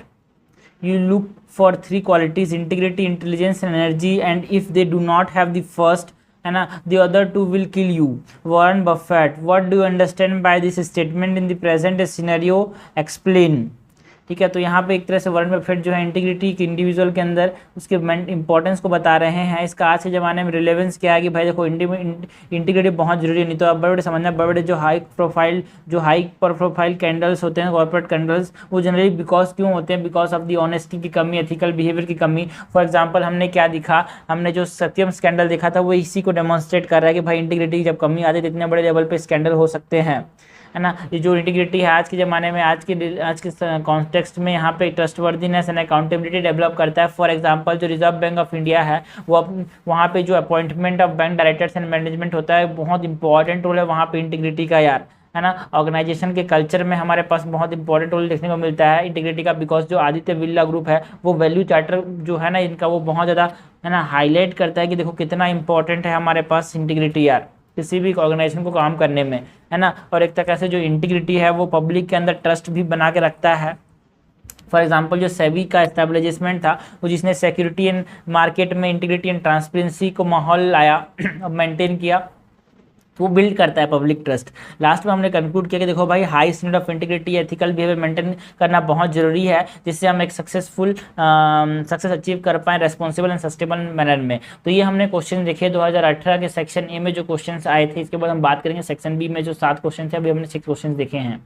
you look for three qualities: integrity, intelligence and energy, and if they do not have the first, and the other two will kill you। Warren Buffett। What do you understand by this statement in the present scenario? Explain। ठीक है, तो यहाँ पे एक तरह से Warren Buffett जो है इंटीग्रिटी के इंडिविजुअल के अंदर उसके इंपॉर्टेंस को बता रहे हैं। इसका आज के ज़माने में रिलेवेंस क्या है कि भाई देखो इंटीग्रिटी बहुत जरूरी है। नहीं तो आप बड़े बड़े समझना, बड़े बड़े जो हाई प्रोफाइल कैंडल्स होते हैं, कॉर्पोरेट कैंडल्स, वो जनरली बिकॉज क्यों होते हैं? बिकॉज ऑफ दी ऑनेस्टी की कमी, एथिकल बिहेवियर की कमी। फॉर एग्जाम्पल हमने क्या दिखा, हमने जो सत्यम स्कैंडल देखा था वो इसी को डेमोन्स्ट्रेट कर रहा है कि भाई इंटीग्रिटी की जब कमी आती है तो इतने बड़े लेवल पे स्कैंडल हो सकते हैं, है ना। ये जो इंटीग्रिटी है आज के ज़माने में, आज के कॉन्टेक्स्ट में यहाँ पे ट्रस्टवर्दीनेस एंड अकाउंटेबिलिटी डेवलप करता है। फॉर एग्जांपल जो रिजर्व बैंक ऑफ इंडिया है, वो वहाँ पे जो appointment of bank directors and management होता है, बहुत इंपॉर्टेंट रोल है वहाँ पे इंटीग्रिटी का यार, है ना। ऑर्गेनाइजेशन के कल्चर में हमारे पास बहुत इंपॉर्टेंट रोल देखने को मिलता है इंटीग्रिटी का, बिकॉज जो आदित्य बिरला ग्रुप है वो वैल्यू चार्टर जो है ना इनका वो बहुत ज़्यादा है ना हाईलाइट करता है कि देखो कितना इंपॉर्टेंट है हमारे पास इंटीग्रिटी यार किसी भी ऑर्गेनाइजेशन को काम करने में, है ना। और एक तरह से जो इंटीग्रिटी है वो पब्लिक के अंदर ट्रस्ट भी बना के रखता है। फॉर एग्जाम्पल जो सेबी का एस्टेब्लिशमेंट था वो जिसने सिक्योरिटी एंड मार्केट में इंटीग्रिटी एंड ट्रांसपेरेंसी को माहौल लाया मेंटेन किया, तो वो बिल्ड करता है पब्लिक ट्रस्ट। लास्ट में हमने कंक्लूड किया कि देखो भाई high standard of integrity ethical behaviour maintain करना बहुत जरूरी है जिससे हम एक सक्सेसफुल सक्सेस अचीव कर पाएँ रेस्पॉन्सिबल एंड सस्टेनेबल मैनर में। तो ये हमने क्वेश्चन देखे 2018 के सेक्शन ए में जो क्वेश्चन आए थे। इसके बाद हम बात करेंगे सेक्शन बी में जो 7 क्वेश्चन थे, अभी हमने 6 क्वेश्चन देखे हैं।